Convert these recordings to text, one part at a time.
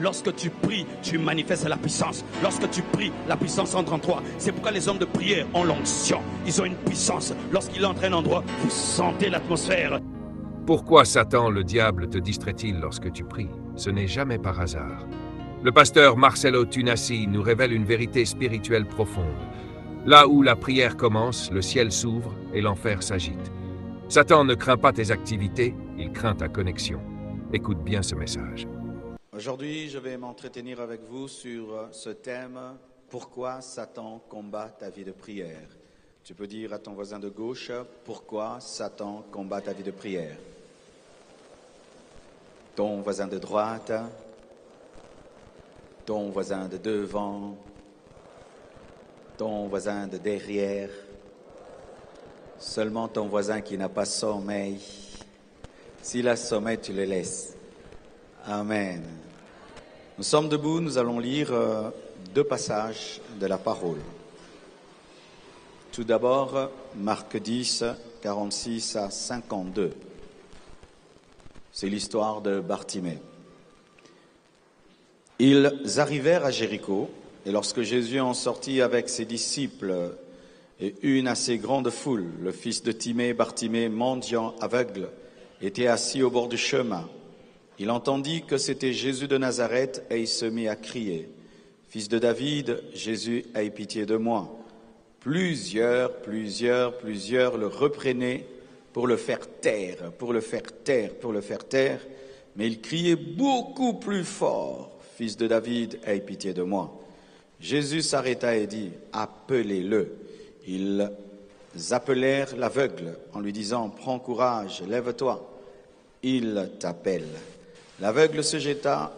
Lorsque tu pries, tu manifestes la puissance. Lorsque tu pries, la puissance entre en toi. C'est pourquoi les hommes de prière ont l'onction. Ils ont une puissance. Lorsqu'il entre un endroit, vous sentez l'atmosphère. Pourquoi Satan, le diable, te distrait-il lorsque tu pries? Ce n'est jamais par hasard. Le pasteur Marcelo Tunasi nous révèle une vérité spirituelle profonde. Là où la prière commence, le ciel s'ouvre et l'enfer s'agite. Satan ne craint pas tes activités, il craint ta connexion. Écoute bien ce message. Aujourd'hui, je vais m'entretenir avec vous sur ce thème « Pourquoi Satan combat ta vie de prière ?» Tu peux dire à ton voisin de gauche « Pourquoi Satan combat ta vie de prière ?» Ton voisin de droite, ton voisin de devant, ton voisin de derrière, seulement ton voisin qui n'a pas sommeil. S'il a sommeil, tu le laisses. Amen. Nous sommes debout, nous allons lire deux passages de la parole. Tout d'abord, Marc 10, 46 à 52. C'est l'histoire de Bartimée. Ils arrivèrent à Jéricho, et lorsque Jésus en sortit avec ses disciples et une assez grande foule, le fils de Timée, Bartimée, mendiant aveugle, était assis au bord du chemin. Il entendit que c'était Jésus de Nazareth et il se mit à crier « Fils de David, Jésus, aie pitié de moi !» Plusieurs le reprenaient pour le faire taire, mais il criait beaucoup plus fort « Fils de David, aie pitié de moi !» Jésus s'arrêta et dit « Appelez-le !» Ils appelèrent l'aveugle en lui disant « Prends courage, lève-toi, il t'appelle !» L'aveugle jeta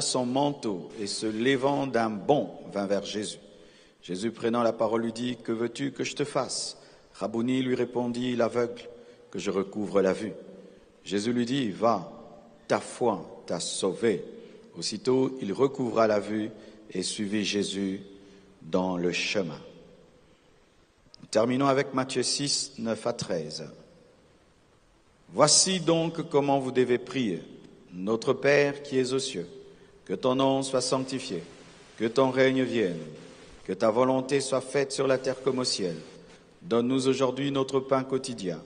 son manteau et se levant d'un bond vint vers Jésus. Jésus prenant la parole lui dit « Que veux-tu que je te fasse ?» Rabouni lui répondit l'aveugle « Que je recouvre la vue. » Jésus lui dit « Va, ta foi t'a sauvé. » Aussitôt il recouvra la vue et suivit Jésus dans le chemin. Nous terminons avec Matthieu 6, 9 à 13. Voici donc comment vous devez prier. Notre Père qui es aux cieux, que ton nom soit sanctifié, que ton règne vienne, que ta volonté soit faite sur la terre comme au ciel. Donne-nous aujourd'hui notre pain quotidien.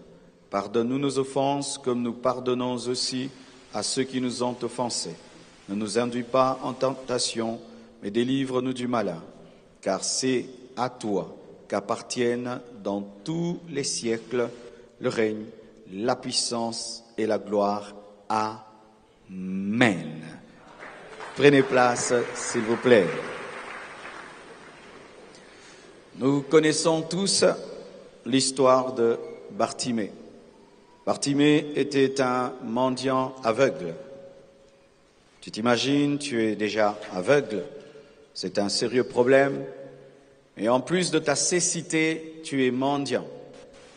Pardonne-nous nos offenses comme nous pardonnons aussi à ceux qui nous ont offensés. Ne nous induis pas en tentation, mais délivre-nous du malin. Car c'est à toi qu'appartiennent dans tous les siècles le règne, la puissance et la gloire. Amen. Prenez place, s'il vous plaît. Nous connaissons tous l'histoire de Bartimée. Bartimée était un mendiant aveugle. Tu t'imagines, tu es déjà aveugle. C'est un sérieux problème. Et en plus de ta cécité, tu es mendiant.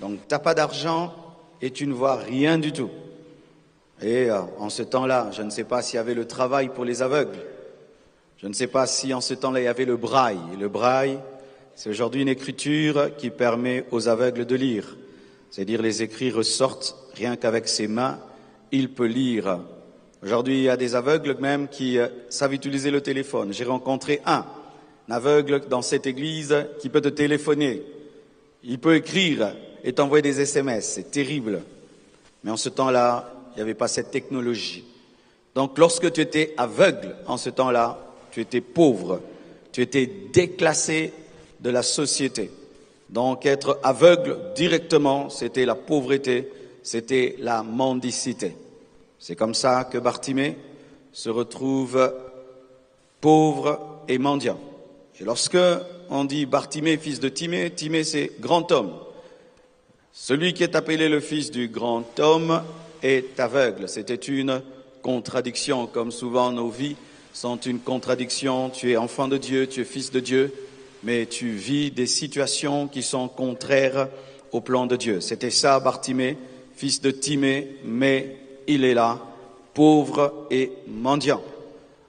Donc, tu n'as pas d'argent et tu ne vois rien du tout. Et en ce temps-là, je ne sais pas s'il y avait le travail pour les aveugles. Je ne sais pas si en ce temps-là, il y avait le braille. Le braille, c'est aujourd'hui une écriture qui permet aux aveugles de lire. C'est-à-dire les écrits ressortent rien qu'avec ses mains, il peut lire. Aujourd'hui, il y a des aveugles même qui savent utiliser le téléphone. J'ai rencontré un aveugle dans cette église qui peut te téléphoner. Il peut écrire et t'envoyer des SMS. C'est terrible. Mais en ce temps-là, il n'y avait pas cette technologie. Donc, lorsque tu étais aveugle, en ce temps-là, tu étais pauvre. Tu étais déclassé de la société. Donc, être aveugle directement, c'était la pauvreté, c'était la mendicité. C'est comme ça que Bartimée se retrouve pauvre et mendiant. Et lorsque on dit Bartimée, fils de Timée, Timée c'est grand homme. Celui qui est appelé le fils du grand homme est aveugle. C'était une contradiction, comme souvent nos vies sont une contradiction. Tu es enfant de Dieu, tu es fils de Dieu, mais tu vis des situations qui sont contraires au plan de Dieu. C'était ça, Bartimée, fils de Timée, mais il est là, pauvre et mendiant.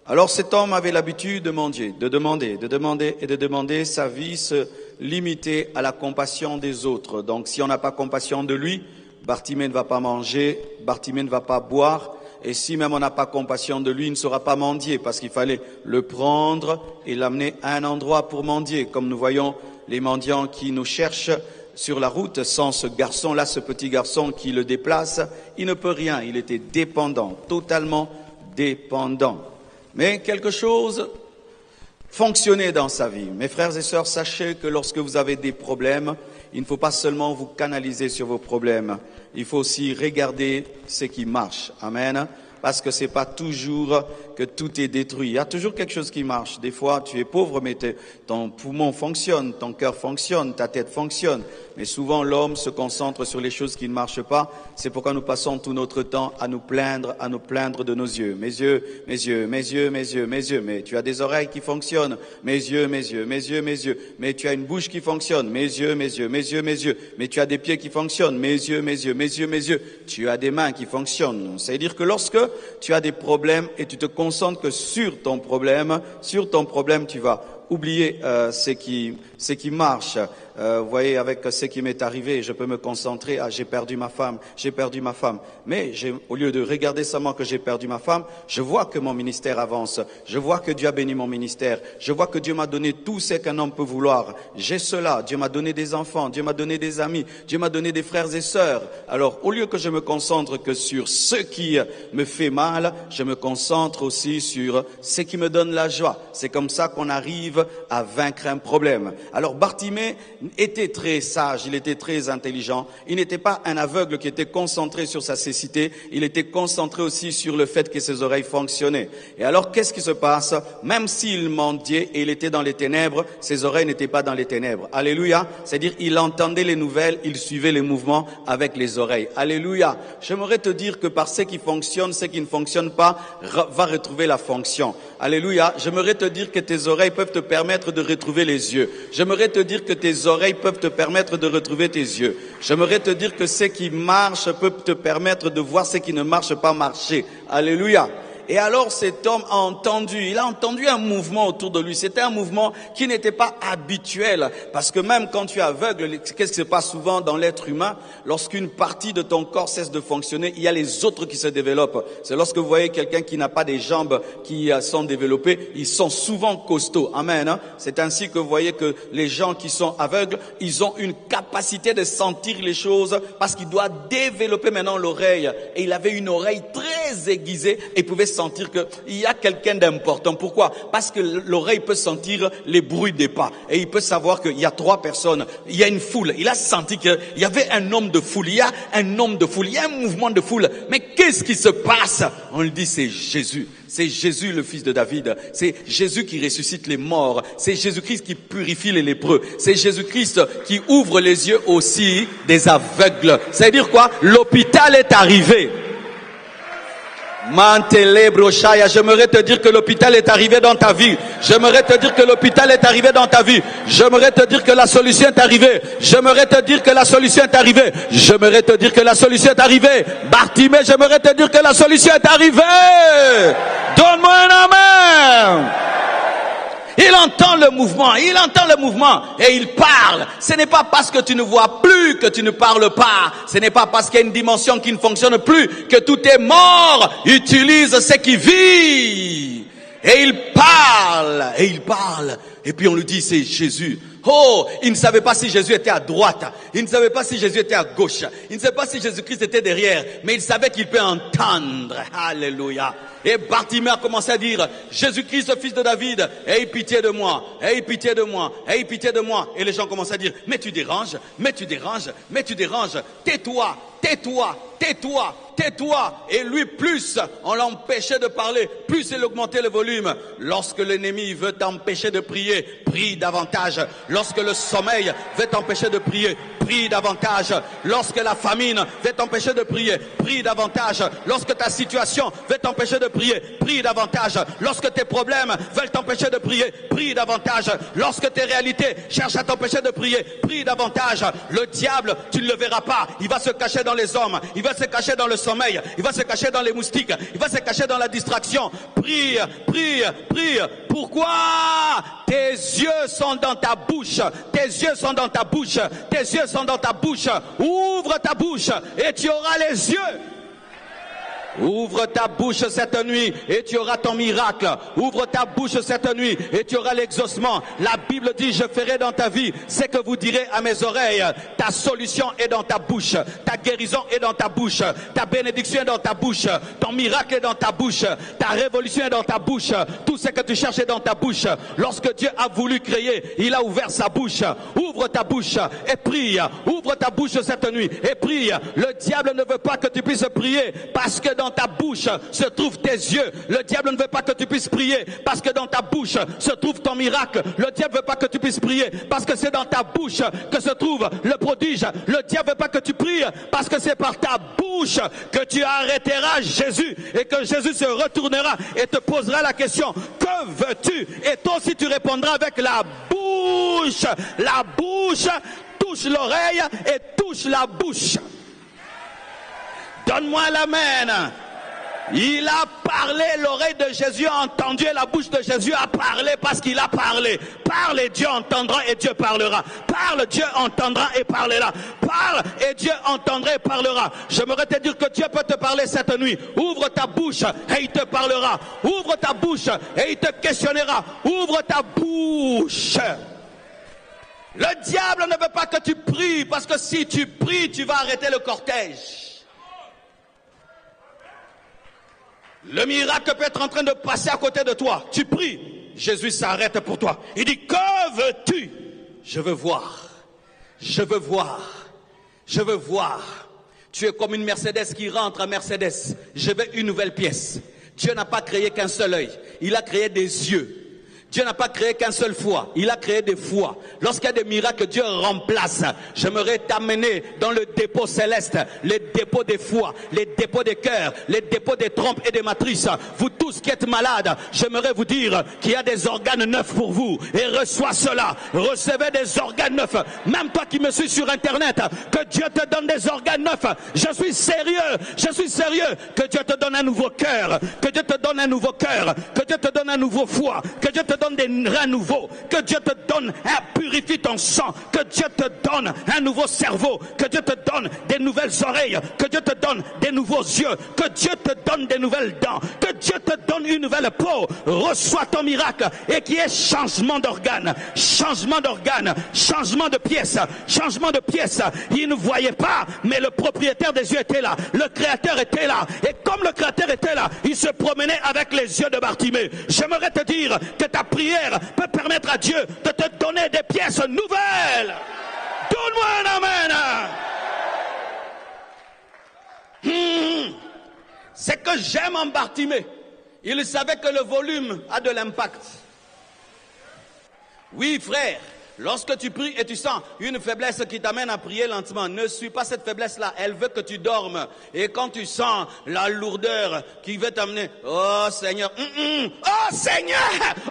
Alors cet homme avait l'habitude de mendier, de demander. Sa vie se limitait à la compassion des autres. Donc si on n'a pas compassion de lui, Bartimée ne va pas manger, Bartimée ne va pas boire, Et si même on n'a pas compassion de lui, il ne sera pas mendier, parce qu'il fallait le prendre et l'amener à un endroit pour mendier. Comme nous voyons les mendiants qui nous cherchent sur la route, sans ce garçon-là, ce petit garçon qui le déplace, il ne peut rien. Il était dépendant, totalement dépendant. Mais quelque chose fonctionnait dans sa vie. Mes frères et sœurs, sachez que lorsque vous avez des problèmes, il ne faut pas seulement vous canaliser sur vos problèmes. Il faut aussi regarder ce qui marche. Amen. Parce que c'est pas toujours que tout est détruit. Il y a toujours quelque chose qui marche. Des fois, tu es pauvre, mais ton poumon fonctionne, ton cœur fonctionne, ta tête fonctionne. Mais souvent, l'homme se concentre sur les choses qui ne marchent pas. C'est pourquoi nous passons tout notre temps à nous plaindre de nos yeux. Mes yeux, mes yeux, mes yeux, mes yeux, mes yeux. Mais tu as des oreilles qui fonctionnent. Mes yeux, mes yeux, mes yeux, mes yeux. Mais tu as une bouche qui fonctionne. Mes yeux, mes yeux, mes yeux, mes yeux. Mais tu as des pieds qui fonctionnent. Mes yeux, mes yeux, mes yeux, mes yeux. Tu as des mains qui fonctionnent. C'est-à-dire que lorsque tu as des problèmes et tu te concentres que sur ton problème, tu vas oublier ce qui marche. Vous voyez, avec ce qui m'est arrivé, je peux me concentrer, j'ai perdu ma femme. Mais au lieu de regarder seulement que j'ai perdu ma femme, je vois que mon ministère avance. Je vois que Dieu a béni mon ministère. Je vois que Dieu m'a donné tout ce qu'un homme peut vouloir. J'ai cela. Dieu m'a donné des enfants. Dieu m'a donné des amis. Dieu m'a donné des frères et sœurs. Alors, au lieu que je me concentre que sur ce qui me fait mal, je me concentre aussi sur ce qui me donne la joie. C'est comme ça qu'on arrive à vaincre un problème. Alors, Bartimée était très sage, il était très intelligent. Il n'était pas un aveugle qui était concentré sur sa cécité, il était concentré aussi sur le fait que ses oreilles fonctionnaient. Et alors, qu'est-ce qui se passe? Même s'il mendiait et il était dans les ténèbres, ses oreilles n'étaient pas dans les ténèbres. Alléluia. C'est-à-dire, il entendait les nouvelles, il suivait les mouvements avec les oreilles. Alléluia. J'aimerais te dire que par ce qui fonctionne, ce qui ne fonctionne pas, va retrouver la fonction. Alléluia. J'aimerais te dire que tes oreilles peuvent te permettre de retrouver les yeux. J'aimerais te dire que tes oreilles peuvent te permettre de retrouver tes yeux. J'aimerais te dire que ce qui marche peut te permettre de voir ce qui ne marche pas marcher. Alléluia. Et alors cet homme a entendu un mouvement autour de lui. C'était un mouvement qui n'était pas habituel. Parce que même quand tu es aveugle, qu'est-ce qui se passe souvent dans l'être humain? Lorsqu'une partie de ton corps cesse de fonctionner, il y a les autres qui se développent. C'est lorsque vous voyez quelqu'un qui n'a pas des jambes qui sont développées, ils sont souvent costauds. Amen. C'est ainsi que vous voyez que les gens qui sont aveugles, ils ont une capacité de sentir les choses parce qu'ils doivent développer maintenant l'oreille. Et il avait une oreille très aiguisée et pouvait sentir qu'il y a quelqu'un d'important. Pourquoi? Parce que l'oreille peut sentir les bruits des pas. Et il peut savoir qu'il y a 3 personnes. Il y a une foule. Il a senti qu'il y avait un homme de foule. Il y a un homme de foule. Il y a un mouvement de foule. Mais qu'est-ce qui se passe? On lui dit c'est Jésus. C'est Jésus le fils de David. C'est Jésus qui ressuscite les morts. C'est Jésus-Christ qui purifie les lépreux. C'est Jésus-Christ qui ouvre les yeux aussi des aveugles. C'est-à-dire quoi? L'hôpital est arrivé. J'aimerais te dire que l'hôpital est arrivé dans ta vie. J'aimerais te dire que l'hôpital est arrivé dans ta vie. J'aimerais te dire que la solution est arrivée. J'aimerais te dire que la solution est arrivée. J'aimerais te dire que la solution est arrivée. Bartimée, j'aimerais te dire que la solution est arrivée. Donne-moi un amen. Il entend le mouvement et il parle. Ce n'est pas parce que tu ne vois plus que tu ne parles pas. Ce n'est pas parce qu'il y a une dimension qui ne fonctionne plus que tout est mort. Utilise ce qui vit. Et il parle. Et puis on lui dit c'est Jésus. Oh, il ne savait pas si Jésus était à droite. Il ne savait pas si Jésus était à gauche. Il ne savait pas si Jésus-Christ était derrière. Mais il savait qu'il peut entendre. Alléluia. Et Bartimée a commencé à dire, Jésus-Christ, fils de David, aie pitié de moi, aie pitié de moi, aie pitié de moi. Et les gens commencent à dire, mais tu déranges, tais-toi, tais-toi, tais-toi, tais-toi. Et lui, plus on l'empêchait de parler, plus il augmentait le volume. Lorsque l'ennemi veut t'empêcher de prier, prie davantage. Lorsque le sommeil veut t'empêcher de prier, prie davantage. Lorsque la famine veut t'empêcher de prier, prie davantage. Lorsque ta situation veut t'empêcher de prier, prie davantage. Lorsque tes problèmes veulent t'empêcher de prier, prie davantage. Lorsque tes réalités cherchent à t'empêcher de prier, prie davantage. Le diable, tu ne le verras pas. Il va se cacher dans les hommes. Il va se cacher dans le sommeil. Il va se cacher dans les moustiques. Il va se cacher dans la distraction. Prie, prie, prie. Pourquoi? Tes yeux sont dans ta bouche. Tes yeux sont dans ta bouche. Tes yeux sont dans ta bouche. Ouvre ta bouche et tu auras les yeux. Ouvre ta bouche cette nuit et tu auras ton miracle. Ouvre ta bouche cette nuit et tu auras l'exaucement. La Bible dit, je ferai dans ta vie ce que vous direz à mes oreilles. Ta solution est dans ta bouche. Ta guérison est dans ta bouche. Ta bénédiction est dans ta bouche. Ton miracle est dans ta bouche. Ta révolution est dans ta bouche. Tout ce que tu cherches est dans ta bouche. Lorsque Dieu a voulu créer, il a ouvert sa bouche. Ouvre ta bouche et prie. Ouvre ta bouche cette nuit et prie. Le diable ne veut pas que tu puisses prier parce que dans ta bouche se trouvent tes yeux. Le diable ne veut pas que tu puisses prier parce que dans ta bouche se trouve ton miracle. Le diable ne veut pas que tu puisses prier parce que c'est dans ta bouche que se trouve le prodige. Le diable ne veut pas que tu pries parce que c'est par ta bouche que tu arrêteras Jésus et que Jésus se retournera et te posera la question, que veux-tu? Et toi aussi tu répondras avec la bouche. La bouche touche l'oreille et touche la bouche. Donne-moi l'amen. Il a parlé, l'oreille de Jésus a entendu et la bouche de Jésus a parlé parce qu'il a parlé. Parle et Dieu entendra et Dieu parlera. Parle, Dieu entendra et parlera. Parle et Dieu entendra et parlera. J'aimerais te dire que Dieu peut te parler cette nuit. Ouvre ta bouche et il te parlera. Ouvre ta bouche et il te questionnera. Ouvre ta bouche. Le diable ne veut pas que tu pries parce que si tu pries, tu vas arrêter le cortège. Le miracle peut être en train de passer à côté de toi. Tu pries, Jésus s'arrête pour toi. Il dit, que veux-tu? Je veux voir. Je veux voir. Je veux voir. Tu es comme une Mercedes qui rentre à Mercedes. Je veux une nouvelle pièce. Dieu n'a pas créé qu'un seul œil. Il a créé des yeux. Dieu n'a pas créé qu'un seul foie, il a créé des foies. Lorsqu'il y a des miracles, Dieu remplace. J'aimerais t'amener dans le dépôt céleste, les dépôts des foies, les dépôts des cœurs, les dépôts des trompes et des matrices. Vous tous qui êtes malades, j'aimerais vous dire qu'il y a des organes neufs pour vous. Et reçois cela, recevez des organes neufs. Même toi qui me suis sur internet, que Dieu te donne des organes neufs. Je suis sérieux. Que Dieu te donne un nouveau cœur, que Dieu te donne un nouveau cœur, que Dieu te donne un nouveau foie, que Dieu te donne des reins nouveaux, que Dieu te donne, purifie ton sang, que Dieu te donne un nouveau cerveau, que Dieu te donne des nouvelles oreilles, que Dieu te donne des nouveaux yeux, que Dieu te donne des nouvelles dents, que Dieu te donne une nouvelle peau. Reçois ton miracle et qu'il y ait changement d'organes, changement de pièces, changement de pièces. Il ne voyait pas, mais le propriétaire des yeux était là, le créateur était là, et comme le créateur était là, il se promenait avec les yeux de Bartimée. J'aimerais te dire que ta prière peut permettre à Dieu de te donner des pièces nouvelles. Donne-moi un amen. C'est que j'aime en Bartimée. Il savait que le volume a de l'impact. Oui, frère. Lorsque tu pries et tu sens une faiblesse qui t'amène à prier lentement, ne suis pas cette faiblesse-là. Elle veut que tu dormes. Et quand tu sens la lourdeur qui veut t'amener, oh Seigneur, oh Seigneur,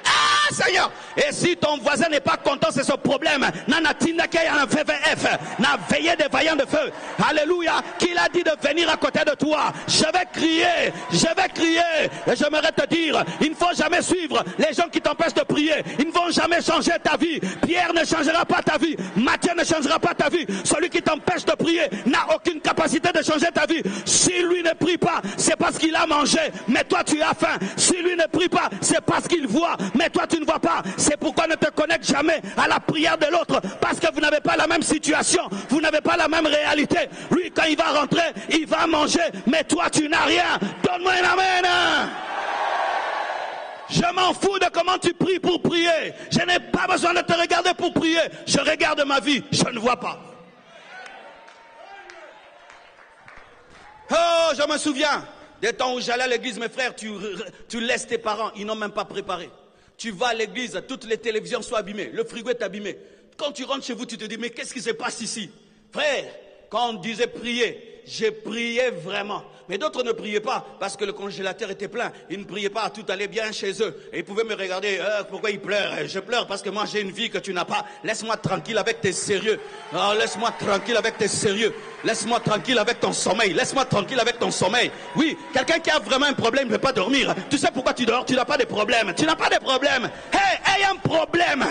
ah Seigneur. Et si ton voisin n'est pas content, c'est ce problème. Nanatina qui a un VVF, n'a veillé des vaillants de feu. Alléluia. Qu'il a dit de venir à côté de toi. Je vais crier. Et j'aimerais te dire, il ne faut jamais suivre les gens qui t'empêchent de prier. Ils ne vont jamais changer ta vie. Pierre ne changera pas ta vie. Matthieu ne changera pas ta vie. Celui qui t'empêche de prier n'a aucune capacité de changer ta vie. Si lui ne prie pas, c'est parce qu'il a mangé, mais toi tu as faim. Si lui ne prie pas, c'est parce qu'il voit, mais toi tu ne vois pas. C'est pourquoi ne te connecte jamais à la prière de l'autre, parce que vous n'avez pas la même situation, vous n'avez pas la même réalité. Lui, quand il va rentrer, il va manger, mais toi tu n'as rien. Donne-moi un amen. Je m'en fous de comment tu pries pour prier. Je n'ai pas besoin de te regarder pour prier. Je regarde ma vie, je ne vois pas. Oh, je me souviens des temps où j'allais à l'église, mes frères, tu laisses tes parents, ils n'ont même pas préparé. Tu vas à l'église, toutes les télévisions sont abîmées, le frigo est abîmé. Quand tu rentres chez vous, tu te dis, mais qu'est-ce qui se passe ici? Frère, quand on disait prier, j'ai prié vraiment. Mais d'autres ne priaient pas parce que le congélateur était plein. Ils ne priaient pas, tout allait bien chez eux. Et ils pouvaient me regarder, pourquoi ils pleurent? Je pleure parce que moi j'ai une vie que tu n'as pas. Laisse-moi tranquille avec tes sérieux. Oh, laisse-moi tranquille avec tes sérieux. Laisse-moi tranquille avec ton sommeil. Laisse-moi tranquille avec ton sommeil. Oui, quelqu'un qui a vraiment un problème ne peut pas dormir. Tu sais pourquoi tu dors? Tu n'as pas de problème. Tu n'as pas de problème. Hey, un problème.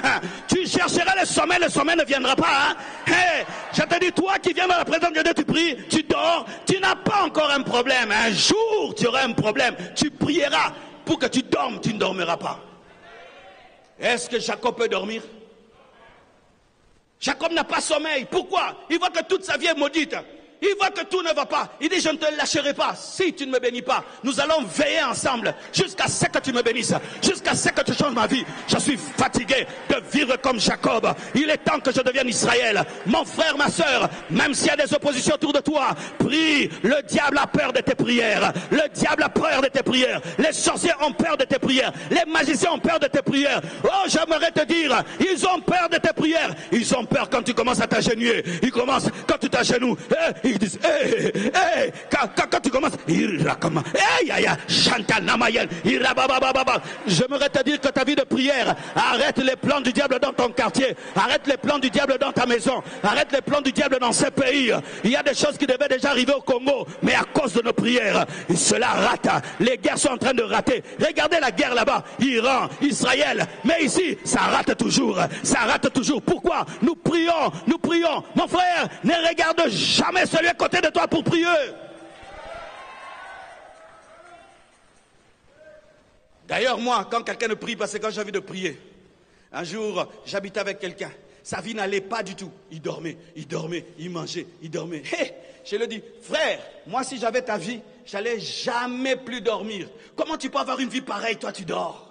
Tu chercheras le sommeil ne viendra pas. Hein? Hey, je te dis, toi qui viens dans la présence de Dieu, tu pries, tu dors, tu n'as pas encore un problème. problème. Un jour, tu auras un problème. Tu prieras pour que tu dormes, tu ne dormiras pas. Est-ce que Jacob peut dormir? Jacob n'a pas sommeil. Pourquoi? Il voit que toute sa vie est maudite. Il voit que tout ne va pas. Il dit, je ne te lâcherai pas. Si tu ne me bénis pas, nous allons veiller ensemble jusqu'à ce que tu me bénisses, jusqu'à ce que tu changes ma vie. Je suis fatigué de vivre comme Jacob. Il est temps que je devienne Israël. Mon frère, ma soeur, même s'il y a des oppositions autour de toi, prie. Le diable a peur de tes prières. Le diable a peur de tes prières. Les sorciers ont peur de tes prières. Les magiciens ont peur de tes prières. Oh, j'aimerais te dire, ils ont peur de tes prières. Ils ont peur quand tu commences à t'agenouiller. Ils commencent quand tu t'agenouilles. Ils disent, quand tu commences, j'aimerais te dire que ta vie de prière, arrête les plans du diable dans ton quartier, arrête les plans du diable dans ta maison, arrête les plans du diable dans ces pays. Il y a des choses qui devaient déjà arriver au Congo, mais à cause de nos prières, cela rate. Les guerres sont en train de rater. Regardez la guerre là-bas, Iran, Israël, mais ici, ça rate toujours. Ça rate toujours. Pourquoi? Nous prions, nous prions. Mon frère, ne regarde jamais celui à côté de toi pour prier. D'ailleurs, moi, quand quelqu'un ne prie pas, c'est quand j'ai envie de prier. Un jour, j'habitais avec quelqu'un. Sa vie n'allait pas du tout. Il dormait, il mangeait, il dormait. Hey, je lui dis, frère, moi si j'avais ta vie, j'allais jamais plus dormir. Comment tu peux avoir une vie pareille, toi tu dors?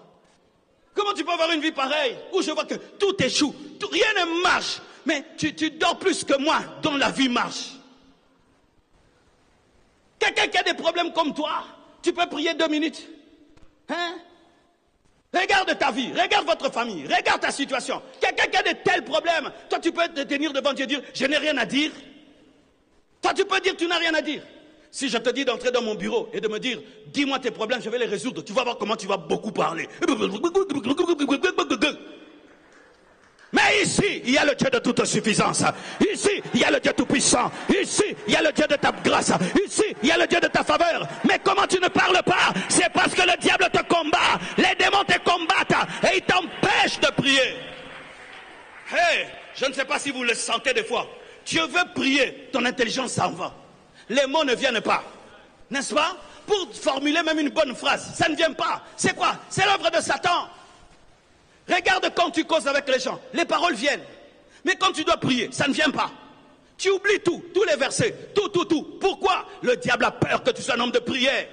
Comment tu peux avoir une vie pareille où je vois que tout échoue, rien ne marche, mais tu dors plus que moi dont la vie marche? Quelqu'un qui a des problèmes comme toi, tu peux prier 2 minutes. Hein? Regarde ta vie, regarde votre famille, regarde ta situation. Quelqu'un qui a de tels problèmes, toi tu peux te tenir devant Dieu et dire, je n'ai rien à dire. Toi tu peux dire, tu n'as rien à dire. Si je te dis d'entrer dans mon bureau et de me dire, dis-moi tes problèmes, je vais les résoudre, tu vas voir comment tu vas beaucoup parler. Mais ici, il y a le Dieu de toute suffisance. Ici, il y a le Dieu tout-puissant. Ici, il y a le Dieu de ta grâce. Ici, il y a le Dieu de ta faveur. Mais comment tu ne parles pas? C'est parce que le diable te combat. Les démons te combattent et ils t'empêchent de prier. Hey, je ne sais pas si vous le sentez des fois. Dieu veut prier, ton intelligence s'en va. Les mots ne viennent pas. N'est-ce pas? Pour formuler même une bonne phrase, ça ne vient pas. C'est quoi? C'est l'œuvre de Satan. Regarde quand tu causes avec les gens, les paroles viennent. Mais quand tu dois prier, ça ne vient pas. Tu oublies tout, tous les versets, tout. Pourquoi? Le diable a peur que tu sois un homme de prière.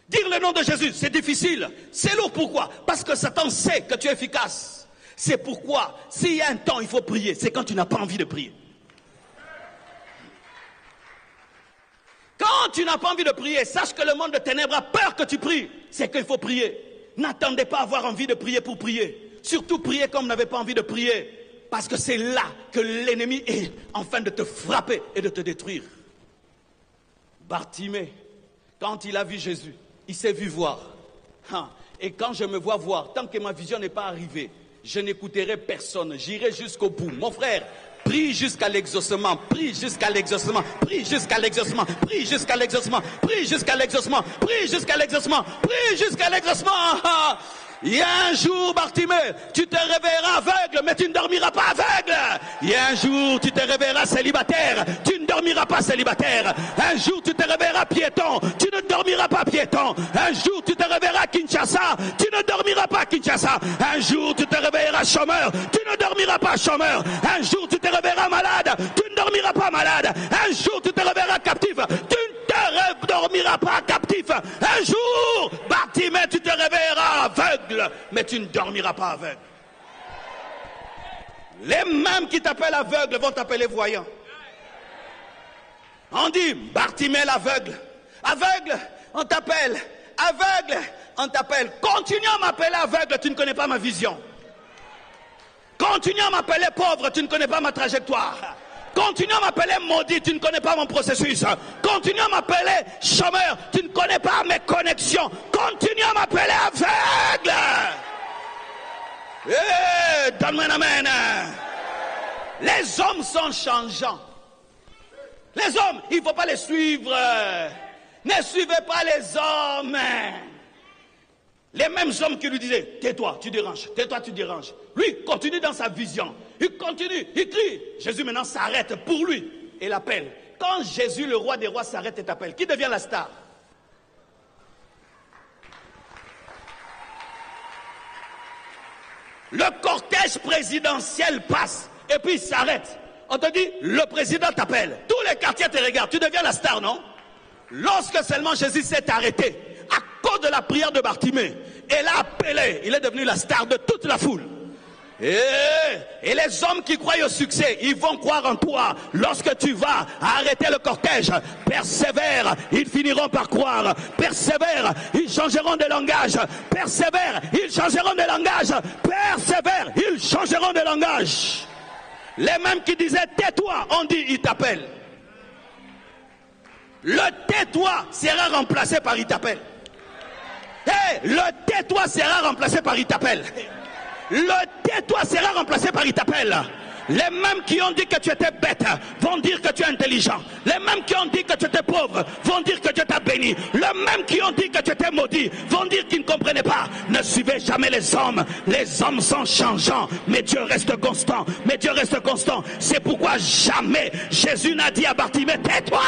Dire le nom de Jésus, c'est difficile. C'est lourd, pourquoi? Parce que Satan sait que tu es efficace. C'est pourquoi, s'il y a un temps, il faut prier. C'est quand tu n'as pas envie de prier. Quand tu n'as pas envie de prier, sache que le monde de ténèbres a peur que tu pries. C'est qu'il faut prier. N'attendez pas à avoir envie de prier pour prier. Surtout prier comme vous n'avez pas envie de prier. Parce que c'est là que l'ennemi est en train de te frapper et de te détruire. Bartimée, quand il a vu Jésus, il s'est vu voir. Et quand je me vois voir, tant que ma vision n'est pas arrivée, je n'écouterai personne. J'irai jusqu'au bout. Mon frère, prie jusqu'à l'exaucement, prie jusqu'à l'exaucement, prie jusqu'à l'exaucement, prie jusqu'à l'exaucement, prie jusqu'à l'exaucement, prie jusqu'à l'exaucement, prie jusqu'à l'exaucement. Il y a un jour, Bartimée, tu te réveilleras aveugle, mais tu ne dormiras pas aveugle. Il y a un jour, tu te réveilleras célibataire, tu ne dormiras pas célibataire. Un jour, tu te réveilleras piéton, tu ne dormiras pas piéton. Un jour, tu te réveilleras Kinshasa, tu ne dormiras pas Kinshasa. Un jour, tu te réveilleras chômeur, tu ne dormiras pas chômeur. Un jour, tu te réveilleras malade, tu ne dormiras pas malade. Un jour, tu te réveilleras captif, tu ne dormiras pas captif. Un jour, Bartimée, tu te réveilleras aveugle, mais tu ne dormiras pas aveugle. Les mêmes qui t'appellent aveugle vont t'appeler voyant. On dit Bartimée l'aveugle. Aveugle, on t'appelle. Aveugle, on t'appelle. Continue à m'appeler aveugle, tu ne connais pas ma vision. Continue à m'appeler pauvre, tu ne connais pas ma trajectoire. Continue à m'appeler maudit, tu ne connais pas mon processus. Continue à m'appeler chômeur, tu ne connais pas mes connexions. Continue à m'appeler aveugle. Donne-moi un amen. Les hommes sont changeants. Les hommes, il ne faut pas les suivre. Ne suivez pas les hommes. Les mêmes hommes qui lui disaient, tais-toi, tu déranges, tais-toi, tu déranges. Lui, continue dans sa vision. Il continue, il crie. Jésus maintenant s'arrête pour lui et l'appelle. quand Jésus, le roi des rois, s'arrête et t'appelle, qui devient la star? Le cortège présidentiel passe et puis il s'arrête. On te dit, le président t'appelle. Tous les quartiers te regardent. Tu deviens la star, non? Lorsque seulement Jésus s'est arrêté, à cause de la prière de Bartimée, et l'a appelé, il est devenu la star de toute la foule. Et les hommes qui croient au succès, ils vont croire en toi. Lorsque tu vas arrêter le cortège, persévère, ils finiront par croire. Persévère, ils changeront de langage. Persévère, ils changeront de langage. Persévère, ils changeront de langage. Les mêmes qui disaient tais-toi, on dit il t'appelle. Le tais-toi sera remplacé par il t'appelle. Le tais-toi sera remplacé par il t'appelle. Le tais-toi sera remplacé par il t'appelle. Les mêmes qui ont dit que tu étais bête vont dire que tu es intelligent. Les mêmes qui ont dit que tu étais pauvre vont dire que Dieu t'a béni. Les mêmes qui ont dit que tu étais maudit vont dire qu'ils ne comprenaient pas. Ne suivez jamais les hommes. Les hommes sont changeants, mais Dieu reste constant. Mais Dieu reste constant. C'est pourquoi jamais Jésus n'a dit à Bartimée, tais-toi.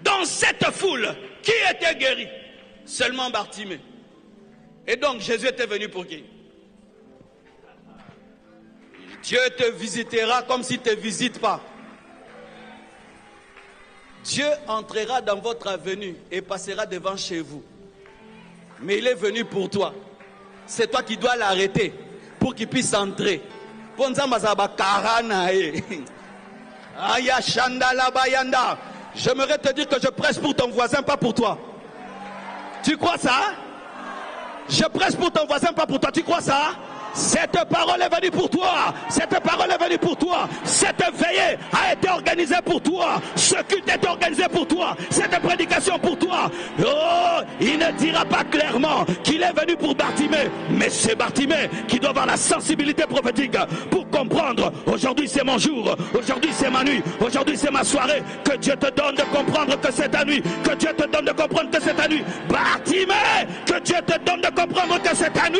Dans cette foule, qui était guéri? Seulement Bartimée. Et donc Jésus était venu pour qui? Dieu te visitera comme s'il ne te visite pas. Dieu entrera dans votre avenue et passera devant chez vous. Mais il est venu pour toi. C'est toi qui dois l'arrêter pour qu'il puisse entrer. J'aimerais te dire que je presse pour ton voisin, pas pour toi. Tu crois ça? Je presse pour ton voisin, pas pour toi. Tu crois ça? Cette parole est venue pour toi. Cette parole est venue pour toi. Cette veillée a été organisée pour toi. Ce culte est organisé pour toi. Cette prédication pour toi. Oh, il ne dira pas clairement qu'il est venu pour Bartimée. Mais c'est Bartimée qui doit avoir la sensibilité prophétique pour comprendre. Aujourd'hui c'est mon jour. Aujourd'hui c'est ma nuit. Aujourd'hui c'est ma soirée. Que Dieu te donne de comprendre que c'est ta nuit. Que Dieu te donne de comprendre que c'est ta nuit. Bartimée, que Dieu te donne de comprendre que c'est ta nuit.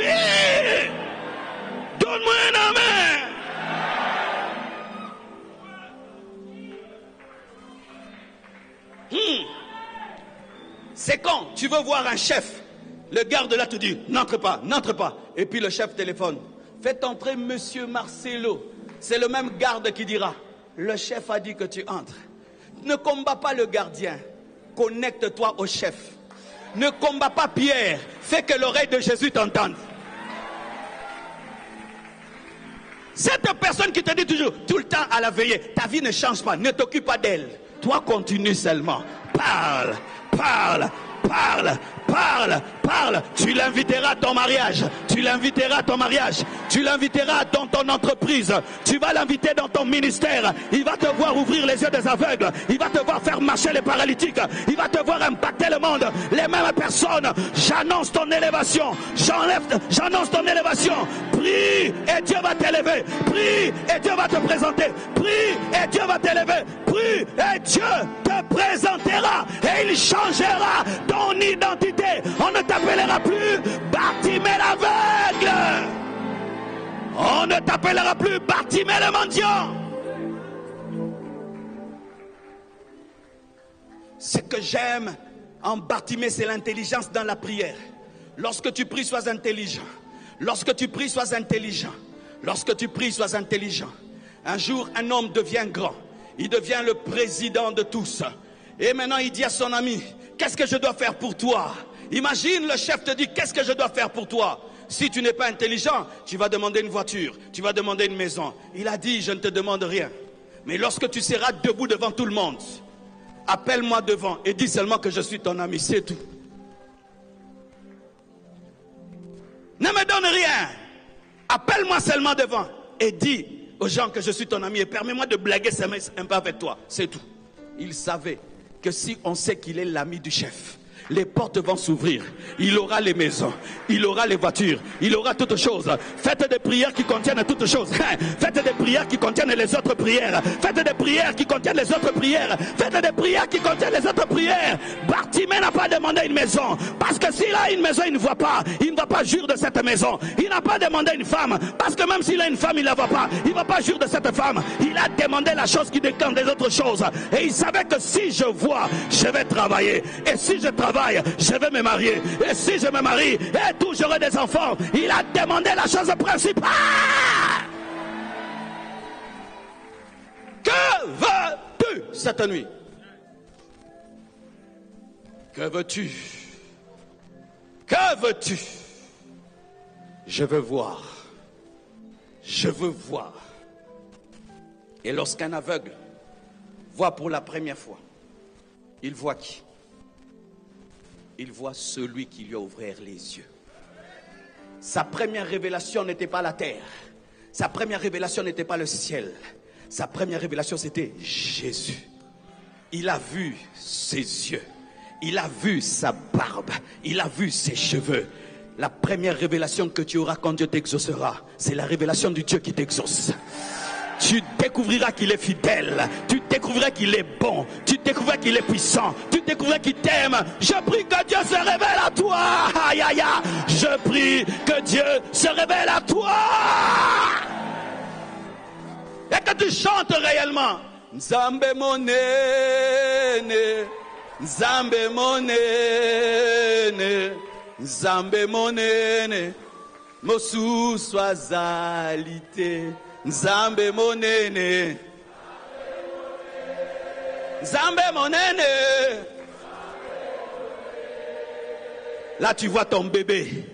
Donne-moi un amen. C'est quand tu veux voir un chef, le garde là te dit, n'entre pas, n'entre pas. Et puis le chef téléphone, faites entrer monsieur Marcelo. C'est le même garde qui dira, le chef a dit que tu entres. Ne combats pas le gardien, connecte-toi au chef. Ne combats pas Pierre, fais que l'oreille de Jésus t'entende. Cette personne qui te dit toujours, tout le temps à la veillée, ta vie ne change pas, ne t'occupe pas d'elle. Toi, continue seulement. Parle, parle, parle, parle, parle. Tu l'inviteras à ton mariage. Tu l'inviteras à ton mariage. Tu l'inviteras dans ton entreprise. Tu vas l'inviter dans ton ministère. Il va te voir ouvrir les yeux des aveugles. Il va te voir faire marcher les paralytiques. Il va te voir impacter le monde. Les mêmes personnes. J'annonce ton élévation. J'annonce ton élévation. Prie et Dieu va t'élever. Prie et Dieu va te présenter. Prie et Dieu va t'élever. Prie et Dieu te présentera. Et il changera ton identité. On ne t'appellera plus Bartimée l'aveugle. On ne t'appellera plus Bartimée le mendiant. Ce que j'aime en Bartimée, c'est l'intelligence dans la prière. Lorsque tu pries, sois intelligent. Lorsque tu pries, sois intelligent. Lorsque tu pries, sois intelligent. Un jour, un homme devient grand. Il devient le président de tous. Et maintenant, il dit à son ami, qu'est-ce que je dois faire pour toi? Imagine, le chef te dit, qu'est-ce que je dois faire pour toi? Si tu n'es pas intelligent, tu vas demander une voiture, tu vas demander une maison. Il a dit, je ne te demande rien. Mais lorsque tu seras debout devant tout le monde, appelle-moi devant et dis seulement que je suis ton ami, c'est tout. Ne me donne rien. Appelle-moi seulement devant et dis aux gens que je suis ton ami et permets-moi de blaguer un peu avec toi, c'est tout. Il savait que si on sait qu'il est l'ami du chef, Les portes vont s'ouvrir. Il aura les maisons, il aura les voitures, il aura toutes choses. Faites des prières qui contiennent toutes choses. Faites des prières qui contiennent les autres prières. Faites des prières qui contiennent les autres prières. Faites des prières qui contiennent les autres prières. Bartimée n'a pas demandé une maison. Parce que s'il a une maison, il ne voit pas. Il ne va pas jurer de cette maison. Il n'a pas demandé une femme. Parce que même s'il a une femme, il ne la voit pas. Il ne va pas jurer de cette femme. Il a demandé la chose qui déclenche les autres choses. Et il savait que si je vois, je vais travailler. Et si je travaille, je vais me marier. Et si je me marie, et tout, j'aurai des enfants. Il a demandé la chose principale. Que veux-tu cette nuit? Que veux-tu? Que veux-tu? Je veux voir. Je veux voir. Et lorsqu'un aveugle voit pour la première fois, il voit qui? Il voit celui qui lui a ouvert les yeux. Sa première révélation n'était pas la terre. Sa première révélation n'était pas le ciel. Sa première révélation, c'était Jésus. Il a vu ses yeux. Il a vu sa barbe. Il a vu ses cheveux. La première révélation que tu auras quand Dieu t'exaucera, c'est la révélation du Dieu qui t'exauce. Tu découvriras qu'il est fidèle. Tu découvriras qu'il est bon. Tu découvriras qu'il est puissant. Tu découvriras qu'il t'aime. Je prie que Dieu se révèle à toi. Aïe, aïe, aïe. Je prie que Dieu se révèle à toi. Et que tu chantes réellement. Nzambe monene, Nzambe monene, Nzambe monene, Mosu swazalité, Nzambe monene, Nzambe monene. Là tu vois ton bébé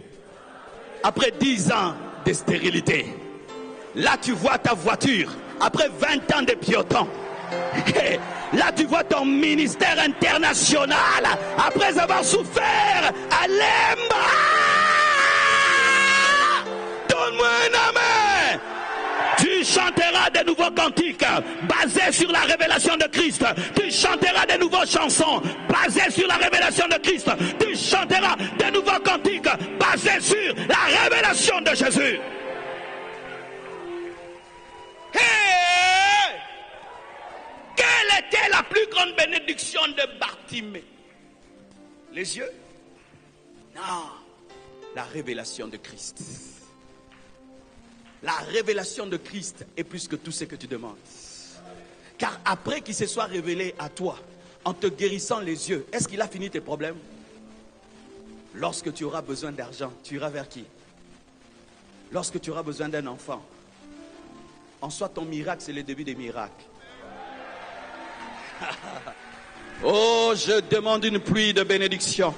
après 10 ans de stérilité. Là tu vois ta voiture après 20 ans de piéton. Là tu vois ton ministère international après avoir souffert à Lemba. Donne-moi un amen. Tu chanteras de nouveaux cantiques basés sur la révélation de Christ. Tu chanteras de nouvelles chansons basées sur la révélation de Christ. Tu chanteras de nouveaux cantiques basés sur la révélation de Jésus. Hey! Quelle était la plus grande bénédiction de Bartimée? Les yeux? Non. La révélation de Christ. La révélation de Christ est plus que tout ce que tu demandes. Car après qu'il se soit révélé à toi, en te guérissant les yeux, est-ce qu'il a fini tes problèmes? Lorsque tu auras besoin d'argent, tu iras vers qui? Lorsque tu auras besoin d'un enfant, en soi ton miracle, c'est le début des miracles. Oh, je demande une pluie de bénédiction,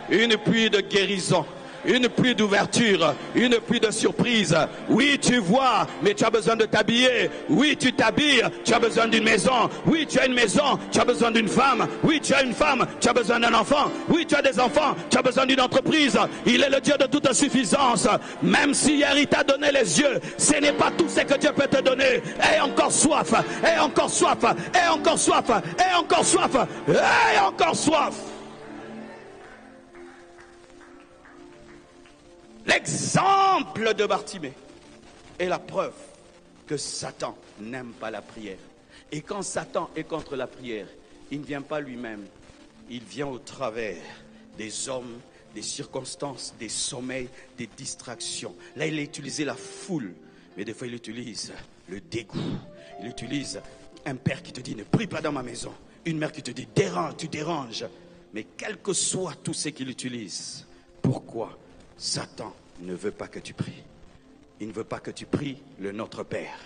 une pluie de guérison, une pluie d'ouverture, une pluie de surprise. Oui, tu vois, mais tu as besoin de t'habiller. Oui, tu t'habilles, tu as besoin d'une maison. Oui, tu as une maison, tu as besoin d'une femme. Oui, tu as une femme, tu as besoin d'un enfant. Oui, tu as des enfants, tu as besoin d'une entreprise. Il est le Dieu de toute suffisance. Même si hier il t'a donné les yeux, ce n'est pas tout ce que Dieu peut te donner. Aie encore soif, aie encore soif, aie encore soif, aie encore soif, aie encore soif. L'exemple de Bartimée est la preuve que Satan n'aime pas la prière. Et quand Satan est contre la prière, il ne vient pas lui-même. Il vient au travers des hommes, des circonstances, des sommeils, des distractions. Là, il a utilisé la foule. Mais des fois, il utilise le dégoût. Il utilise un père qui te dit « Ne prie pas dans ma maison ». Une mère qui te dit « Dérange, tu déranges ». Mais quel que soit tout ce qu'il utilise, pourquoi Satan ne veut pas que tu pries. Il ne veut pas que tu pries le Notre Père.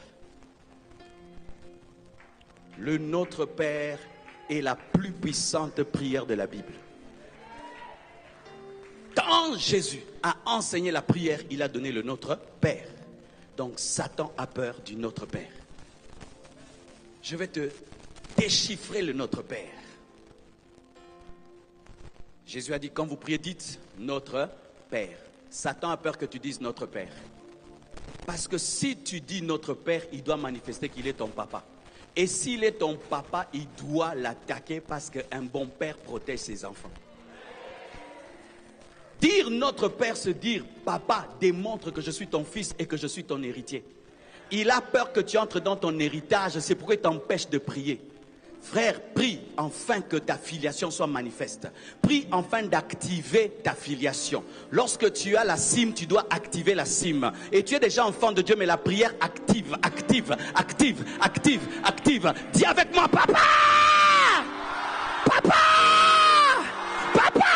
Le Notre Père est la plus puissante prière de la Bible. Quand Jésus a enseigné la prière, il a donné le Notre Père. Donc Satan a peur du Notre Père. Je vais te déchiffrer le Notre Père. Jésus a dit, quand vous priez, dites Notre Père. Satan a peur que tu dises Notre Père. Parce que si tu dis Notre Père, il doit manifester qu'il est ton papa. Et s'il est ton papa, il doit l'attaquer parce qu'un bon père protège ses enfants. Dire notre Père, se dire papa, démontre que je suis ton fils et que je suis ton héritier. Il a peur que tu entres dans ton héritage, c'est pourquoi il t'empêche de prier. Frère, prie afin que ta filiation soit manifeste. Prie afin d'activer ta filiation. Lorsque tu as la cime, tu dois activer la cime. Et tu es déjà enfant de Dieu, mais la prière active. Dis avec moi, papa! Papa! Papa!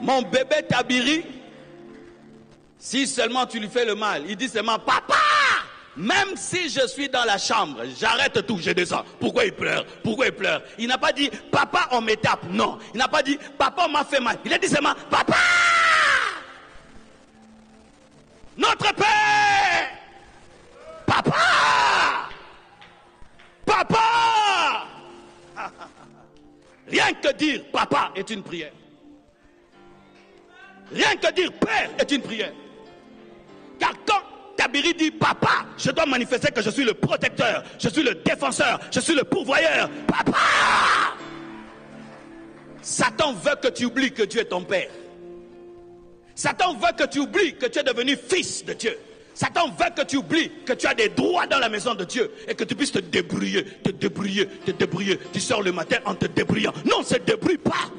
Mon bébé Tabiri, si seulement tu lui fais le mal, il dit seulement papa. Même si je suis dans la chambre, j'arrête tout, je descends. Pourquoi il pleure? Pourquoi il pleure? Il n'a pas dit papa on me tape, non. Il n'a pas dit papa on m'a fait mal. Il a dit seulement papa. Notre Père. Papa. Papa. Rien que dire papa est une prière. Rien que dire père est une prière. Car quand Tabiri dit papa, je dois manifester que je suis le protecteur, je suis le défenseur, je suis le pourvoyeur. Papa! Satan veut que tu oublies que Dieu est ton père. Satan veut que tu oublies que tu es devenu fils de Dieu. Satan veut que tu oublies que tu as des droits dans la maison de Dieu et que tu puisses te débrouiller. Tu sors le matin en te débrouillant. Non, ne se débrouille pas.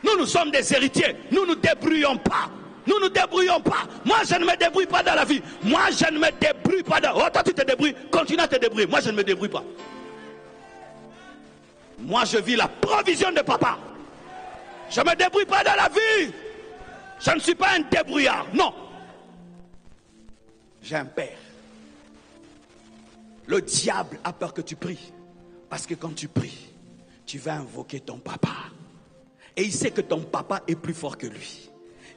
Nous sommes des héritiers. Nous ne nous débrouillons pas. Nous ne nous débrouillons pas. Moi, je ne me débrouille pas dans la vie. Moi, je ne me débrouille pas dans... Oh, toi, tu te débrouilles. Continue à te débrouiller. Moi, je ne me débrouille pas. Moi, je vis la provision de papa. Je ne me débrouille pas dans la vie. Je ne suis pas un débrouillard. Non. J'ai un père. Le diable a peur que tu pries. Parce que quand tu pries, tu vas invoquer ton papa. Et il sait que ton papa est plus fort que lui.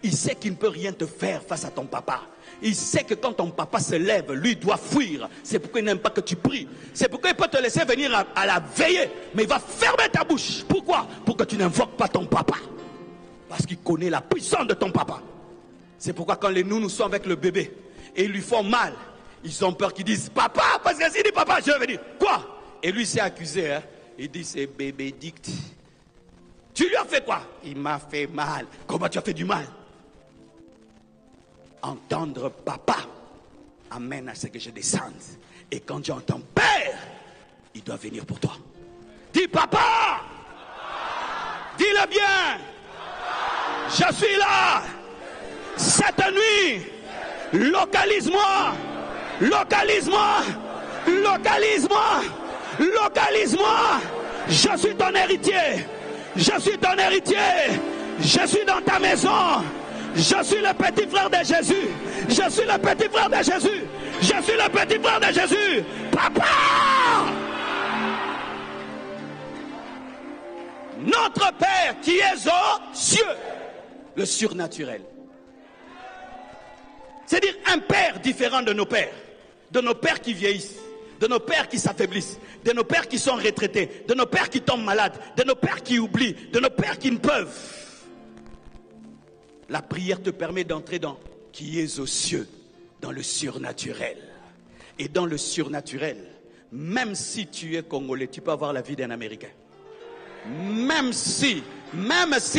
Il sait qu'il ne peut rien te faire face à ton papa. Il sait que quand ton papa se lève, lui doit fuir. C'est pourquoi il n'aime pas que tu pries. C'est pourquoi il peut te laisser venir à la veillée. Mais il va fermer ta bouche. Pourquoi? Pour que tu n'invoques pas ton papa. Parce qu'il connaît la puissance de ton papa. C'est pourquoi quand les nounous sont avec le bébé et ils lui font mal, ils ont peur qu'ils disent papa. Parce que s'il dit papa, je vais venir. Quoi? Et lui s'est accusé. Hein? Il dit c'est bébé dicte. Tu lui as fait quoi? Il m'a fait mal. Comment tu as fait du mal? Entendre papa amène à ce que je descende. Et quand tu entends père, il doit venir pour toi. Dis papa. Dis-le bien. Je suis là. Cette nuit, localise-moi. Localise-moi. Localise-moi. Localise-moi. Je suis ton héritier. Je suis ton héritier. Je suis dans ta maison. Je suis le petit frère de Jésus. Je suis le petit frère de Jésus. Je suis le petit frère de Jésus. Papa! Notre Père qui est aux cieux. Le surnaturel. C'est-à-dire un père différent de nos pères. De nos pères qui vieillissent. De nos pères qui s'affaiblissent, de nos pères qui sont retraités, de nos pères qui tombent malades, de nos pères qui oublient, de nos pères qui ne peuvent. La prière te permet d'entrer dans qui est aux cieux, dans le surnaturel. Et dans le surnaturel, même si tu es congolais, tu peux avoir la vie d'un Américain. Même si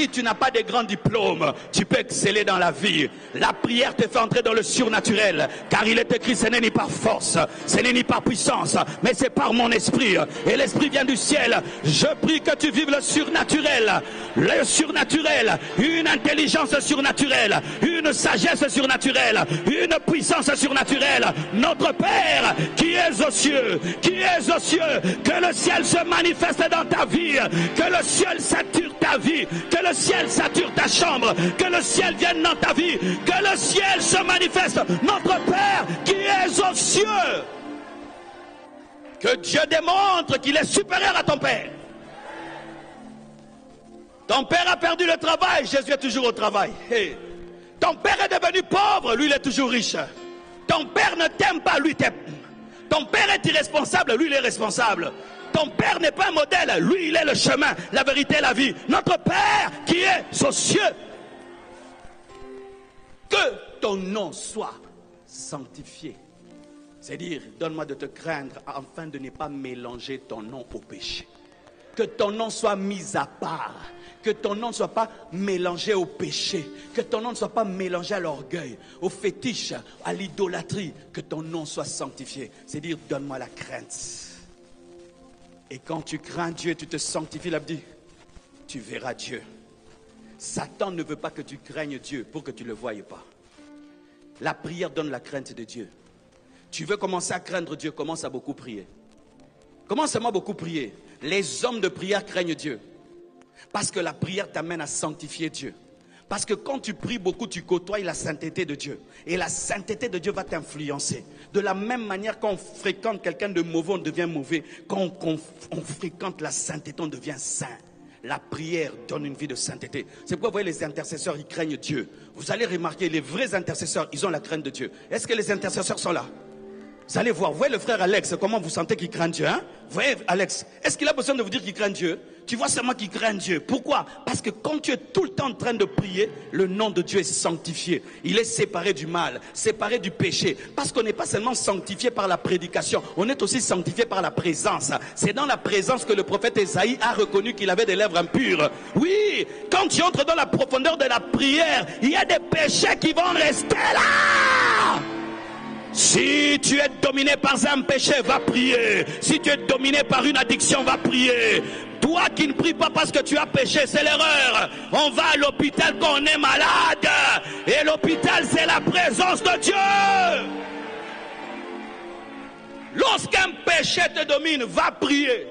tu n'as pas de grands diplômes, tu peux exceller dans la vie. La prière te fait entrer dans le surnaturel. Car il est écrit, ce n'est ni par force, ce n'est ni par puissance, mais c'est par mon esprit. Et l'esprit vient du ciel. Je prie que tu vives le surnaturel. Le surnaturel, une intelligence surnaturelle, une sagesse surnaturelle, une puissance surnaturelle. Notre Père qui est aux cieux, que le ciel se manifeste dans ta vie, que le ciel sature ta vie, que le ciel sature ta chambre, que le ciel vienne dans ta vie, que le ciel se manifeste. Notre Père qui est aux cieux. Que Dieu démontre qu'il est supérieur à ton Père. Ton Père a perdu le travail, Jésus est toujours au travail. Hey. Ton Père est devenu pauvre, lui il est toujours riche. Ton Père ne t'aime pas, lui t'aime. Ton Père est irresponsable, lui il est responsable. Ton Père n'est pas un modèle, lui il est le chemin, la vérité, la vie. Notre Père qui est aux cieux. Que ton nom soit sanctifié. C'est-à-dire, donne-moi de te craindre afin de ne pas mélanger ton nom au péché. Que ton nom soit mis à part. Que ton nom ne soit pas mélangé au péché. Que ton nom ne soit pas mélangé à l'orgueil, au fétiche, à l'idolâtrie. Que ton nom soit sanctifié. C'est dire, donne-moi la crainte. Et quand tu crains Dieu, tu te sanctifies, là, dit, tu verras Dieu. Satan ne veut pas que tu craignes Dieu pour que tu ne le voyes pas. La prière donne la crainte de Dieu. Tu veux commencer à craindre Dieu, commence à beaucoup prier. Commence seulement à beaucoup prier. Les hommes de prière craignent Dieu. Parce que la prière t'amène à sanctifier Dieu. Parce que quand tu pries beaucoup, tu côtoies la sainteté de Dieu. Et la sainteté de Dieu va t'influencer. De la même manière, quand on fréquente quelqu'un de mauvais, on devient mauvais. Quand on fréquente la sainteté, on devient saint. La prière donne une vie de sainteté. C'est pourquoi vous voyez les intercesseurs, ils craignent Dieu. Vous allez remarquer, les vrais intercesseurs, ils ont la crainte de Dieu. Est-ce que les intercesseurs sont là? Vous allez voir, vous voyez le frère Alex, comment vous sentez qu'il craint Dieu, hein? Vous voyez Alex, est-ce qu'il a besoin de vous dire qu'il craint Dieu? Tu vois seulement qu'il craint Dieu. Pourquoi? Parce que quand tu es tout le temps en train de prier, le nom de Dieu est sanctifié. Il est séparé du mal, séparé du péché. Parce qu'on n'est pas seulement sanctifié par la prédication, on est aussi sanctifié par la présence. C'est dans la présence que le prophète Ésaïe a reconnu qu'il avait des lèvres impures. Oui, quand tu entres dans la profondeur de la prière, il y a des péchés qui vont rester là. Si tu es dominé par un péché, va prier. Si tu es dominé par une addiction, va prier. Toi qui ne pries pas parce que tu as péché, c'est l'erreur. On va à l'hôpital quand on est malade. Et l'hôpital, c'est la présence de Dieu. Lorsqu'un péché te domine, va prier.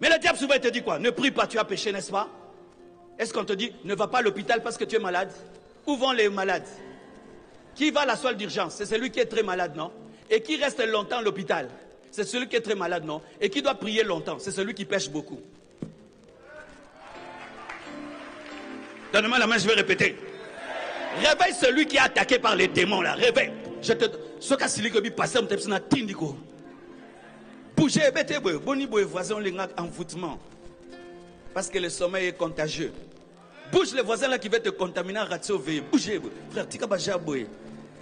Mais le diable souvent te dit quoi? Ne prie pas, tu as péché, n'est-ce pas? Est-ce qu'on te dit, ne va pas à l'hôpital parce que tu es malade? Où vont les malades? Qui va à la salle d'urgence? C'est celui qui est très malade, non? Et qui reste longtemps à l'hôpital? C'est celui qui est très malade, non? Et qui doit prier longtemps? C'est celui qui pêche beaucoup. Donne-moi la main, je vais répéter. Réveille celui qui est attaqué par les démons, là. Réveille. Je te... Ce cas ci que passer on t'aime tindiko. Bougez, bêtez, boni boy voisin les envoûtement. Parce que le sommeil est contagieux. Bouge les voisins là qui veulent te contaminer à ratio veille. Bougez, frère, tika baja boy.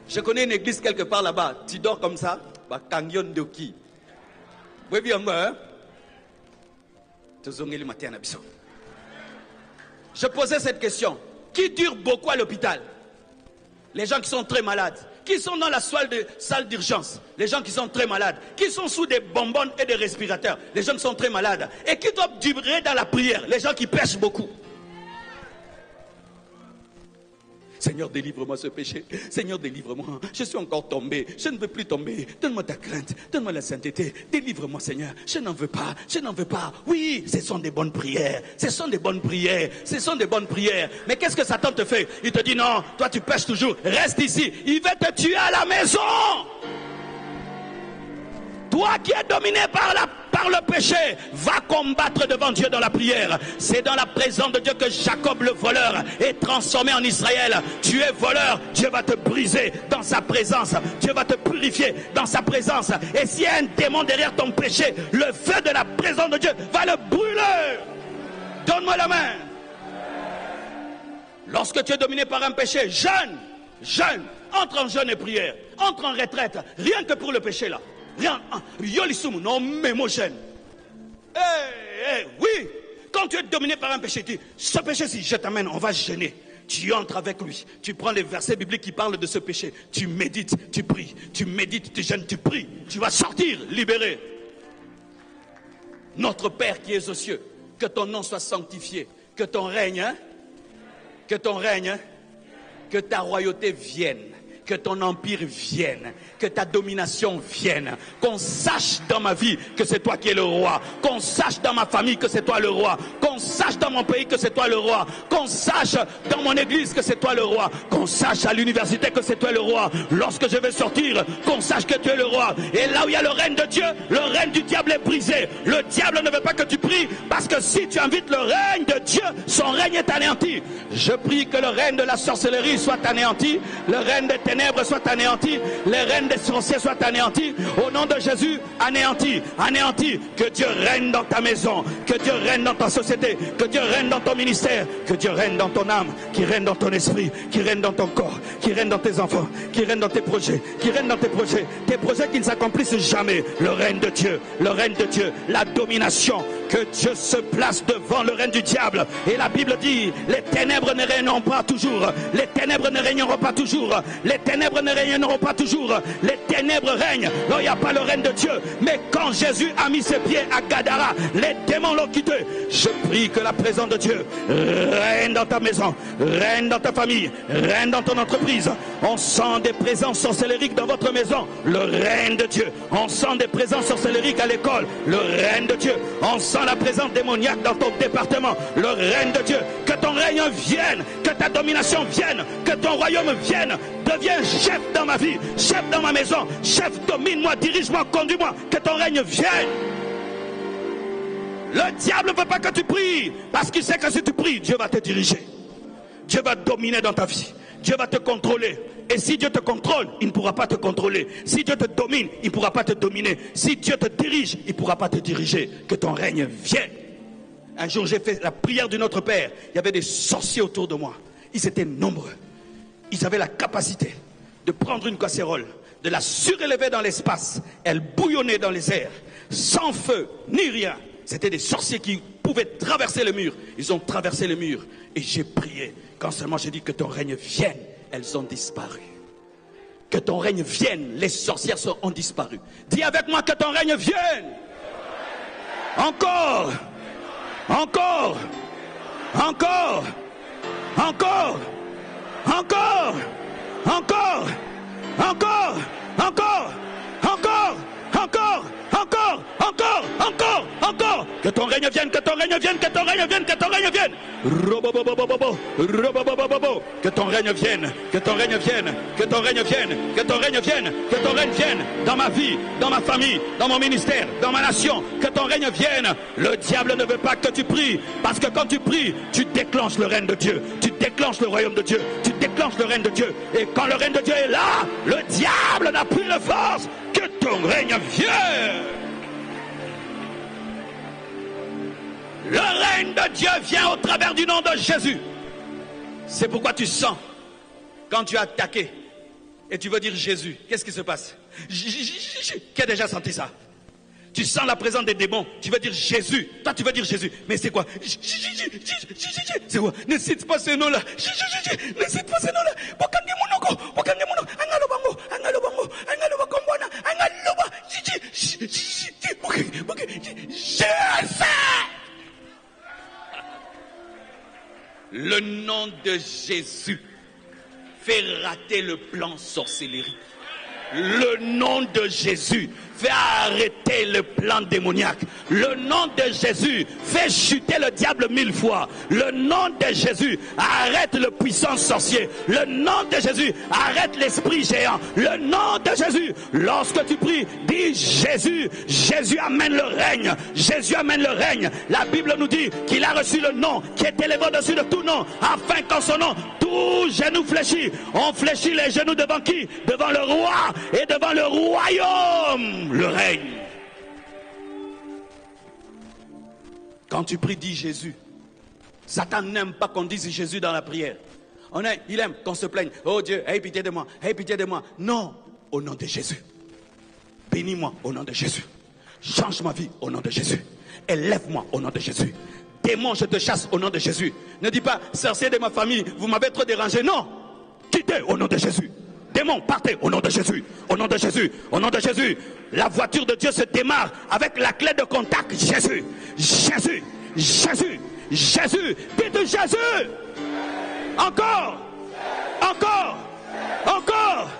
Je connais une église quelque part là-bas. Tu dors comme ça, bah kanyon de qui? Oui bien moi. Je posais cette question. Qui dure beaucoup à l'hôpital? Les gens qui sont très malades. Qui sont dans la salle d'urgence? Les gens qui sont très malades. Qui sont sous des bonbonnes et des respirateurs? Les gens qui sont très malades. Et qui doivent durer dans la prière? Les gens qui pêchent beaucoup. Seigneur, délivre-moi ce péché. Seigneur, délivre-moi. Je suis encore tombé. Je ne veux plus tomber. Donne-moi ta crainte. Donne-moi la sainteté. Délivre-moi, Seigneur. Je n'en veux pas. Je n'en veux pas. Oui, ce sont des bonnes prières. Ce sont des bonnes prières. Ce sont des bonnes prières. Mais qu'est-ce que Satan te fait? Il te dit non, toi tu pêches toujours. Reste ici. Il va te tuer à la maison. Toi qui es dominé par le péché, va combattre devant Dieu dans la prière. C'est dans la présence de Dieu que Jacob le voleur est transformé en Israël. Tu es voleur, Dieu va te briser dans sa présence. Dieu va te purifier dans sa présence. Et s'il y a un démon derrière ton péché, le feu de la présence de Dieu va le brûler. Donne-moi la main. Lorsque tu es dominé par un péché, jeûne, entre en jeûne et prière, entre en retraite, rien que pour le péché là. Rien, yolisum, non, mémogène. Oui, quand tu es dominé par un péché, tu dis, ce péché-ci, je t'amène, on va jeûner. Tu entres avec lui, tu prends les versets bibliques qui parlent de ce péché, tu médites, tu pries, tu médites, tu jeûnes, tu pries, tu vas sortir, libéré. Notre Père qui es aux cieux, que ton nom soit sanctifié, que ton règne, que ta royauté vienne. Que ton empire vienne, que ta domination vienne, qu'on sache dans ma vie que c'est toi qui es le roi, qu'on sache dans ma famille que c'est toi le roi, qu'on sache dans mon pays que c'est toi le roi, qu'on sache dans mon église que c'est toi le roi, qu'on sache à l'université que c'est toi le roi, lorsque je vais sortir, qu'on sache que tu es le roi. Et là où il y a le règne de Dieu, le règne du diable est brisé. Le diable ne veut pas que tu pries, parce que si tu invites le règne de Dieu, son règne est anéanti. Je prie que le règne de la sorcellerie soit anéanti, le règne des ténèbres soit anéanti, les reines des sorciers soient anéantis, au nom de Jésus, anéanti, que Dieu règne dans ta maison, que Dieu règne dans ta société, que Dieu règne dans ton ministère, que Dieu règne dans ton âme, qui règne dans ton esprit, qui règne dans ton corps, qui règne dans tes enfants, qui règne dans tes projets, tes projets qui ne s'accomplissent jamais, le règne de Dieu, la domination, Que Dieu se place devant le règne du diable. Et la Bible dit, les ténèbres ne régneront pas toujours. Les ténèbres ne régneront pas toujours. Les ténèbres ne régneront pas toujours. Les ténèbres règnent. Non, il n'y a pas le règne de Dieu. Mais quand Jésus a mis ses pieds à Gadara, les démons l'ont quitté. Je prie que la présence de Dieu règne dans ta maison, règne dans ta famille, règne dans ton entreprise. On sent des présences sorcellériques dans votre maison. Le règne de Dieu. On sent des présences sorcellériques à l'école. Le règne de Dieu. On sent la présence démoniaque dans ton département. Le règne de Dieu. Que ton règne vienne, que ta domination vienne, que ton royaume vienne. Deviens chef dans ma vie, chef dans ma maison. Chef, domine-moi, dirige-moi, conduis-moi. Que ton règne vienne. Le diable ne veut pas que tu pries, parce qu'il sait que si tu pries, Dieu va te diriger. Dieu va dominer dans ta vie. Dieu va te contrôler. Et si Dieu te contrôle, il ne pourra pas te contrôler. Si Dieu te domine, il ne pourra pas te dominer. Si Dieu te dirige, il ne pourra pas te diriger. Que ton règne vienne. Un jour, j'ai fait la prière de notre Père. Il y avait des sorciers autour de moi. Ils étaient nombreux. Ils avaient la capacité de prendre une casserole, de la surélever dans l'espace. Elle bouillonnait dans les airs, sans feu, ni rien. C'était des sorciers qui pouvaient traverser le mur. Ils ont traversé le mur. Et j'ai prié. Quand seulement j'ai dit que ton règne vienne, elles ont disparu. Que ton règne vienne, les sorcières ont disparu. Dis avec moi que ton règne vienne. Encore. Encore. Encore. Encore. Encore. Encore. Encore. Encore. Encore. Encore. Encore. Encore. Encore. Encore. Que ton règne vienne, que ton règne vienne, que ton règne vienne, que ton règne vienne. Robobobobobo, robobobobobo. Que ton règne vienne, que ton règne vienne, que ton règne vienne, que ton règne vienne, que ton règne vienne dans ma vie, dans ma famille, dans mon ministère, dans ma nation. Que ton règne vienne. Le diable ne veut pas que tu pries, parce que quand tu pries, tu déclenches le règne de Dieu, tu déclenches le royaume de Dieu, tu déclenches le règne de Dieu. Et quand le règne de Dieu est là, le diable n'a plus de force. Que ton règne vienne. Le règne de Dieu vient au travers du nom de Jésus. C'est pourquoi tu sens, quand tu es attaqué et tu veux dire Jésus, qu'est-ce qui se passe? Qui a déjà senti ça? Tu sens la présence des démons, tu veux dire Jésus. Toi tu veux dire Jésus, mais c'est quoi? C'est quoi? Ne cite pas ce nom-là. Ne cite pas ce nom-là. Le nom de Jésus fait rater le plan sorcellerie. Le nom de Jésus fait arrêter le plan démoniaque. Le nom de Jésus fait chuter le diable 1000 fois. Le nom de Jésus arrête le puissant sorcier. Le nom de Jésus arrête l'esprit géant. Le nom de Jésus, lorsque tu pries, dis Jésus. Jésus amène le règne. Jésus amène le règne. La Bible nous dit qu'il a reçu le nom qui est élevé au-dessus de tout nom, afin qu'en son nom, tout genou fléchit. On fléchit les genoux devant qui? Devant le roi et devant le royaume. Le règne. Quand tu pries, dis Jésus. Satan n'aime pas qu'on dise Jésus dans la prière. Il aime qu'on se plaigne. Oh Dieu, aie pitié de moi, aie pitié de moi. Non, au nom de Jésus. Bénis-moi au nom de Jésus. Change ma vie au nom de Jésus. Élève-moi au nom de Jésus. Démon, je te chasse au nom de Jésus. Ne dis pas, sorcier de ma famille, vous m'avez trop dérangé. Non, quittez au nom de Jésus. Démons, partez au nom de Jésus, au nom de Jésus, au nom de Jésus. La voiture de Dieu se démarre avec la clé de contact. Jésus, Jésus, Jésus, Jésus. Dites Jésus. Encore, encore, encore.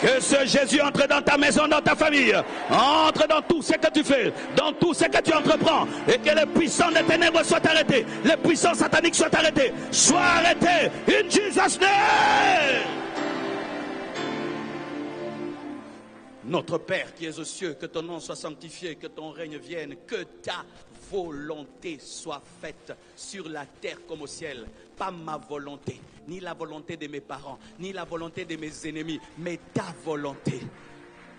Que ce Jésus entre dans ta maison, dans ta famille. Entre dans tout ce que tu fais, dans tout ce que tu entreprends. Et que les puissants des ténèbres soient arrêtés. Les puissants sataniques soient arrêtés. Soient arrêtés. In Jesus' name. Notre Père qui es aux cieux, que ton nom soit sanctifié, que ton règne vienne, que ta volonté soit faite sur la terre comme au ciel. Pas ma volonté, ni la volonté de mes parents, ni la volonté de mes ennemis, mais ta volonté.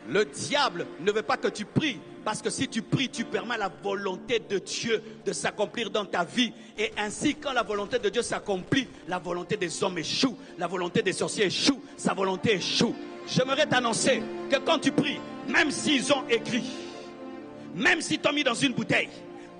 Le diable ne veut pas que tu pries, parce que si tu pries, tu permets à la volonté de Dieu de s'accomplir dans ta vie. Et ainsi, quand la volonté de Dieu s'accomplit, la volonté des hommes échoue, la volonté des sorciers échoue, sa volonté échoue. J'aimerais t'annoncer que quand tu pries, même s'ils ont écrit, même s'ils t'ont mis dans une bouteille,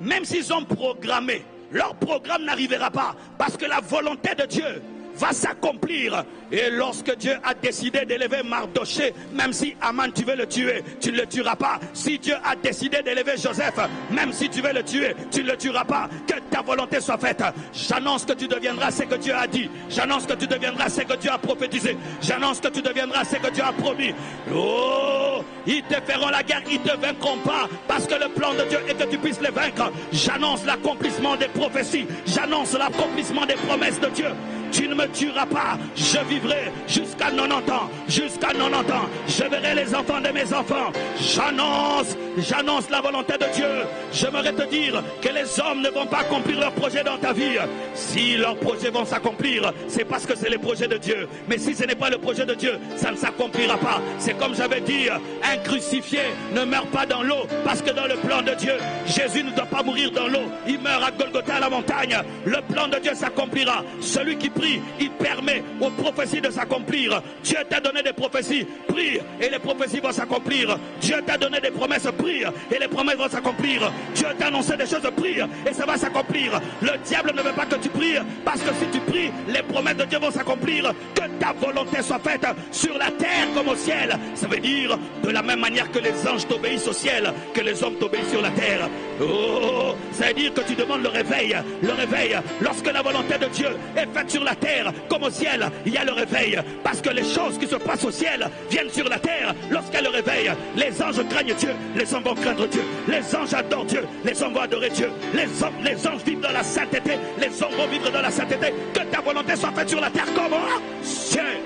même s'ils ont programmé, leur programme n'arrivera pas parce que la volonté de Dieu va s'accomplir. Et lorsque Dieu a décidé d'élever Mardoché, même si Aman tu veux le tuer, tu ne le tueras pas. Si Dieu a décidé d'élever Joseph, même si tu veux le tuer, tu ne le tueras pas. Que ta volonté soit faite. J'annonce que tu deviendras ce que Dieu a dit. J'annonce que tu deviendras ce que Dieu a prophétisé. J'annonce que tu deviendras ce que Dieu a promis. Oh, ils te feront la guerre, ils ne te vaincront pas, parce que le plan de Dieu est que tu puisses les vaincre. J'annonce l'accomplissement des prophéties. J'annonce l'accomplissement des promesses de Dieu. Tu ne me tueras pas, je vivrai jusqu'à 90 ans, jusqu'à 90 ans, je verrai les enfants de mes enfants. J'annonce la volonté de Dieu. J'aimerais te dire que les hommes ne vont pas accomplir leurs projets dans ta vie. Si leurs projets vont s'accomplir, c'est parce que c'est les projets de Dieu. Mais si ce n'est pas le projet de Dieu, ça ne s'accomplira pas. C'est comme j'avais dit, un crucifié ne meurt pas dans l'eau, parce que dans le plan de Dieu, Jésus ne doit pas mourir dans l'eau. Il meurt à Golgotha, à la montagne. Le plan de Dieu s'accomplira. Celui qui prie, il permet aux prophéties de s'accomplir. Dieu t'a donné des prophéties, prie et les prophéties vont s'accomplir. Dieu t'a donné des promesses, prie et les promesses vont s'accomplir. Dieu t'a annoncé des choses, prie et ça va s'accomplir. Le diable ne veut pas que tu pries, parce que si tu pries, les promesses de Dieu vont s'accomplir. Que ta volonté soit faite sur la terre comme au ciel. Ça veut dire de la même manière que les anges t'obéissent au ciel, que les hommes t'obéissent sur la terre. Oh, ça veut dire que tu demandes le réveil. Le réveil, lorsque la volonté de Dieu est faite sur la terre comme au ciel, il y a le réveil, parce que les choses qui se passent au ciel viennent sur la terre. Lorsqu'il y a le réveil, les anges craignent Dieu, les hommes vont craindre Dieu, les anges adorent Dieu, les hommes vont adorer Dieu, les anges vivent dans la sainteté, les hommes vont vivre dans la sainteté. Que ta volonté soit faite sur la terre comme au ciel.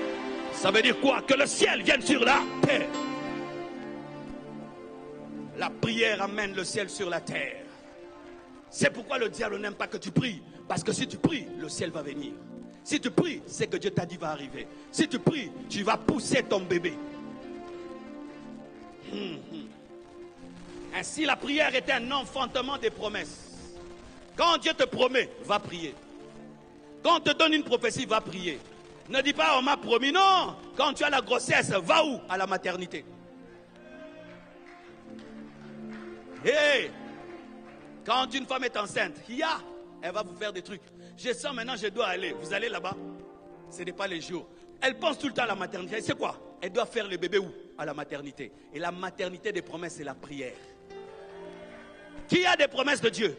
Ça veut dire quoi? Que le ciel vienne sur la terre. La prière amène le ciel sur la terre. C'est pourquoi le diable n'aime pas que tu pries, parce que si tu pries, le ciel va venir. Si tu pries, c'est que Dieu t'a dit va arriver. Si tu pries, tu vas pousser ton bébé. Ainsi, la prière est un enfantement des promesses. Quand Dieu te promet, va prier. Quand on te donne une prophétie, va prier. Ne dis pas on m'a promis, non. Quand tu as la grossesse, va où? À la maternité. Hey, quand une femme est enceinte, elle va vous faire des trucs. Je sens maintenant, je dois aller. Vous allez là-bas. Ce n'est pas les jours. Elle pense tout le temps à la maternité. C'est quoi? Elle doit faire le bébé où? À la maternité. Et la maternité des promesses, c'est la prière. Qui a des promesses de Dieu?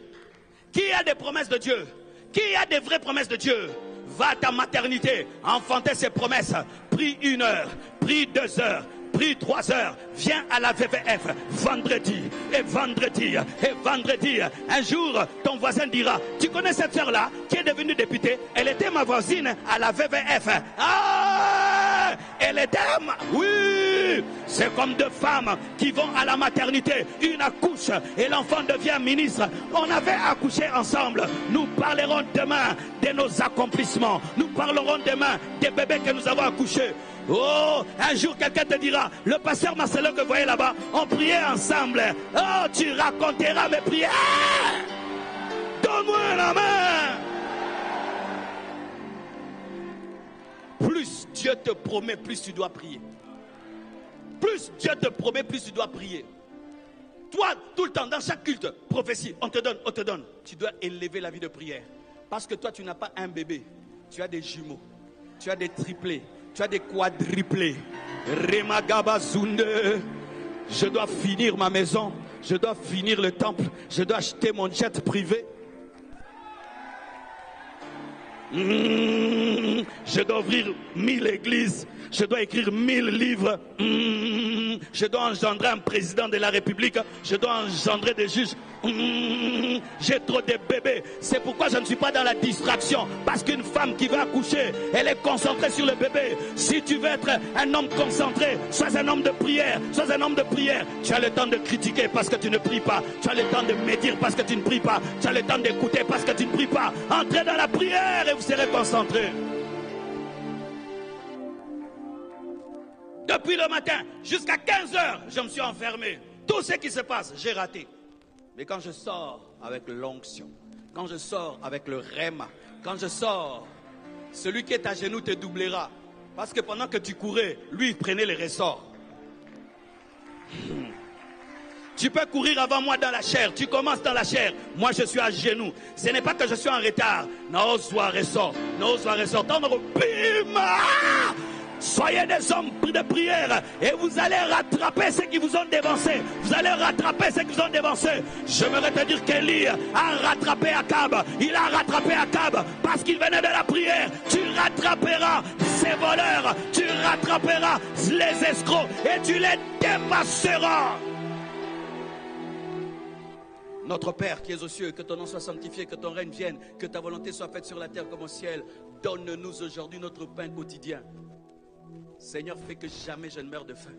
Qui a des promesses de Dieu? Qui a des vraies promesses de Dieu? Va à ta maternité, enfanter ses promesses. Prie 1 heure, prie 2 heures. Prie 3 heures, viens à la VVF vendredi, et vendredi, et vendredi. Un jour, ton voisin dira, tu connais cette sœur-là qui est devenue députée? Elle était ma voisine à la VVF. Ah, elle était oui, c'est comme 2 femmes qui vont à la maternité. Une accouche et l'enfant devient ministre. On avait accouché ensemble. Nous parlerons demain de nos accomplissements. Nous parlerons demain des bébés que nous avons accouchés. Oh, un jour quelqu'un te dira, le pasteur Marcelo que vous voyez là-bas, on priait ensemble. Oh, tu raconteras mes prières. Donne-moi la main. Plus Dieu te promet, plus tu dois prier. Plus Dieu te promet, plus tu dois prier. Toi, tout le temps, dans chaque culte, prophétie, on te donne. Tu dois élever la vie de prière. Parce que toi, tu n'as pas un bébé. Tu as des jumeaux. Tu as des triplés. Tu as des quadruplés. Remagaba Zunde. Je dois finir ma maison. Je dois finir le temple. Je dois acheter mon jet privé. Je dois ouvrir 1000 églises. Je dois écrire 1000 livres. Je dois engendrer un président de la République. Je dois engendrer des juges. J'ai trop de bébés. C'est pourquoi je ne suis pas dans la distraction. Parce qu'une femme qui va accoucher, elle est concentrée sur le bébé. Si tu veux être un homme concentré, sois un homme de prière. Sois un homme de prière. Tu as le temps de critiquer parce que tu ne pries pas. Tu as le temps de médire parce que tu ne pries pas. Tu as le temps d'écouter parce que tu ne pries pas. Entrez dans la prière et vous serez concentrés. Depuis le matin jusqu'à 15h, je me suis enfermé. Tout ce qui se passe, j'ai raté. Mais quand je sors avec l'onction, quand je sors avec le rhéma, quand je sors, celui qui est à genoux te doublera. Parce que pendant que tu courais, lui il prenait les ressorts. Tu peux courir avant moi dans la chair. Tu commences dans la chair. Moi, je suis à genoux. Ce n'est pas que je suis en retard. Non, sois ressort. Non, sois ressort. Bim! Soyez des hommes de prière et vous allez rattraper ceux qui vous ont dévancé. Vous allez rattraper ceux qui vous ont dévancé. J'aimerais te dire qu'Élie a rattrapé Akab. Il a rattrapé Akab parce qu'il venait de la prière. Tu rattraperas ces voleurs. Tu rattraperas les escrocs et tu les dépasseras. Notre Père qui es aux cieux, que ton nom soit sanctifié, que ton règne vienne, que ta volonté soit faite sur la terre comme au ciel. Donne-nous aujourd'hui notre pain quotidien. Seigneur, fais que jamais je ne meure de faim.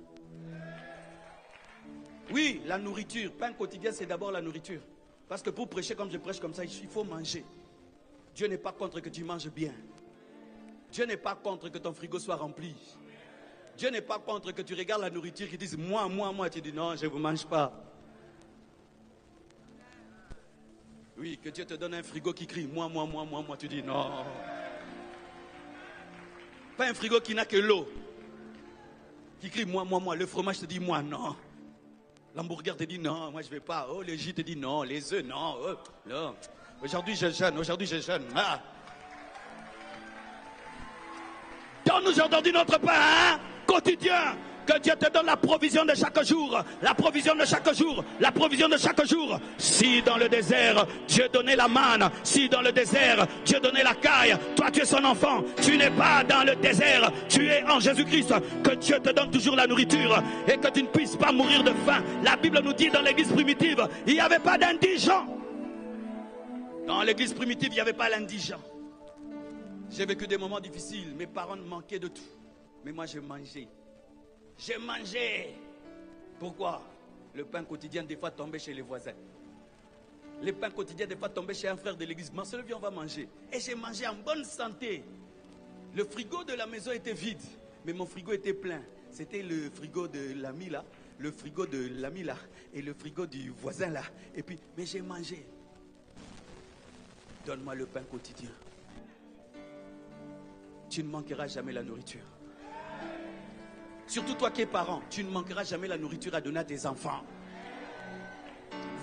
Oui, la nourriture, pain quotidien, c'est d'abord la nourriture. Parce que pour prêcher comme je prêche comme ça, il faut manger. Dieu n'est pas contre que tu manges bien. Dieu n'est pas contre que ton frigo soit rempli. Dieu n'est pas contre que tu regardes la nourriture qui dise moi. Tu dis non, je ne vous mange pas. Oui, que Dieu te donne un frigo qui crie moi. Tu dis non. Pas un frigo qui n'a que l'eau. Qui crie moi. Le fromage te dit moi, non. L'hamburger te dit non, moi je vais pas. Oh, le jus te dit non. Les œufs, non. Oh, non. Aujourd'hui je jeûne. Ah. Donne-nous aujourd'hui notre pain quotidien. Que Dieu te donne la provision de chaque jour. La provision de chaque jour. La provision de chaque jour. Si dans le désert, Dieu donnait la manne. Si dans le désert, Dieu donnait la caille. Toi, tu es son enfant. Tu n'es pas dans le désert. Tu es en Jésus-Christ. Que Dieu te donne toujours la nourriture. Et que tu ne puisses pas mourir de faim. La Bible nous dit dans l'église primitive, il n'y avait pas d'indigents. Dans l'église primitive, il n'y avait pas l'indigent. J'ai vécu des moments difficiles. Mes parents manquaient de tout. Mais moi, j'ai mangé. J'ai mangé. Pourquoi? Le pain quotidien des fois tombait chez les voisins. Le pain quotidien des fois tombait chez un frère de l'église. Marcel, viens, on va manger. Et j'ai mangé en bonne santé. Le frigo de la maison était vide, mais mon frigo était plein. C'était le frigo de l'ami là, le frigo de l'ami là, et le frigo du voisin là. Et puis, mais j'ai mangé. Donne-moi le pain quotidien. Tu ne manqueras jamais la nourriture. Surtout toi qui es parent, tu ne manqueras jamais la nourriture à donner à tes enfants.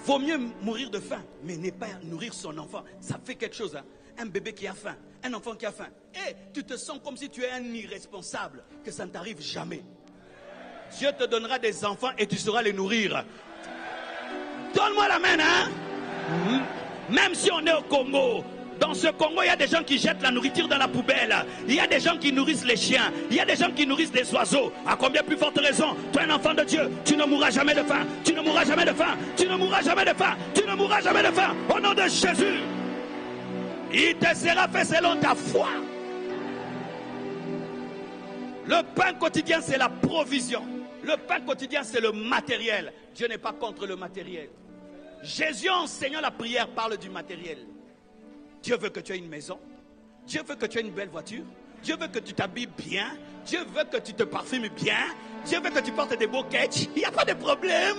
Vaut mieux mourir de faim, mais ne pas nourrir son enfant. Ça fait quelque chose, hein? Un bébé qui a faim, un enfant qui a faim. Et tu te sens comme si tu es un irresponsable, que ça ne t'arrive jamais. Dieu te donnera des enfants et tu sauras les nourrir. Donne-moi la main, hein? Même si on est au Congo. Dans ce Congo, il y a des gens qui jettent la nourriture dans la poubelle. Il y a des gens qui nourrissent les chiens. Il y a des gens qui nourrissent les oiseaux. À combien plus forte raison, toi, un enfant de Dieu, tu ne mourras jamais de faim. Tu ne mourras jamais de faim. Tu ne mourras jamais de faim. Tu ne mourras jamais de faim. Au nom de Jésus, il te sera fait selon ta foi. Le pain quotidien, c'est la provision. Le pain quotidien, c'est le matériel. Dieu n'est pas contre le matériel. Jésus, enseignant la prière, parle du matériel. Dieu veut que tu aies une maison. Dieu veut que tu aies une belle voiture. Dieu veut que tu t'habilles bien. Dieu veut que tu te parfumes bien. Dieu veut que tu portes des beaux ketchs. Il n'y a pas de problème.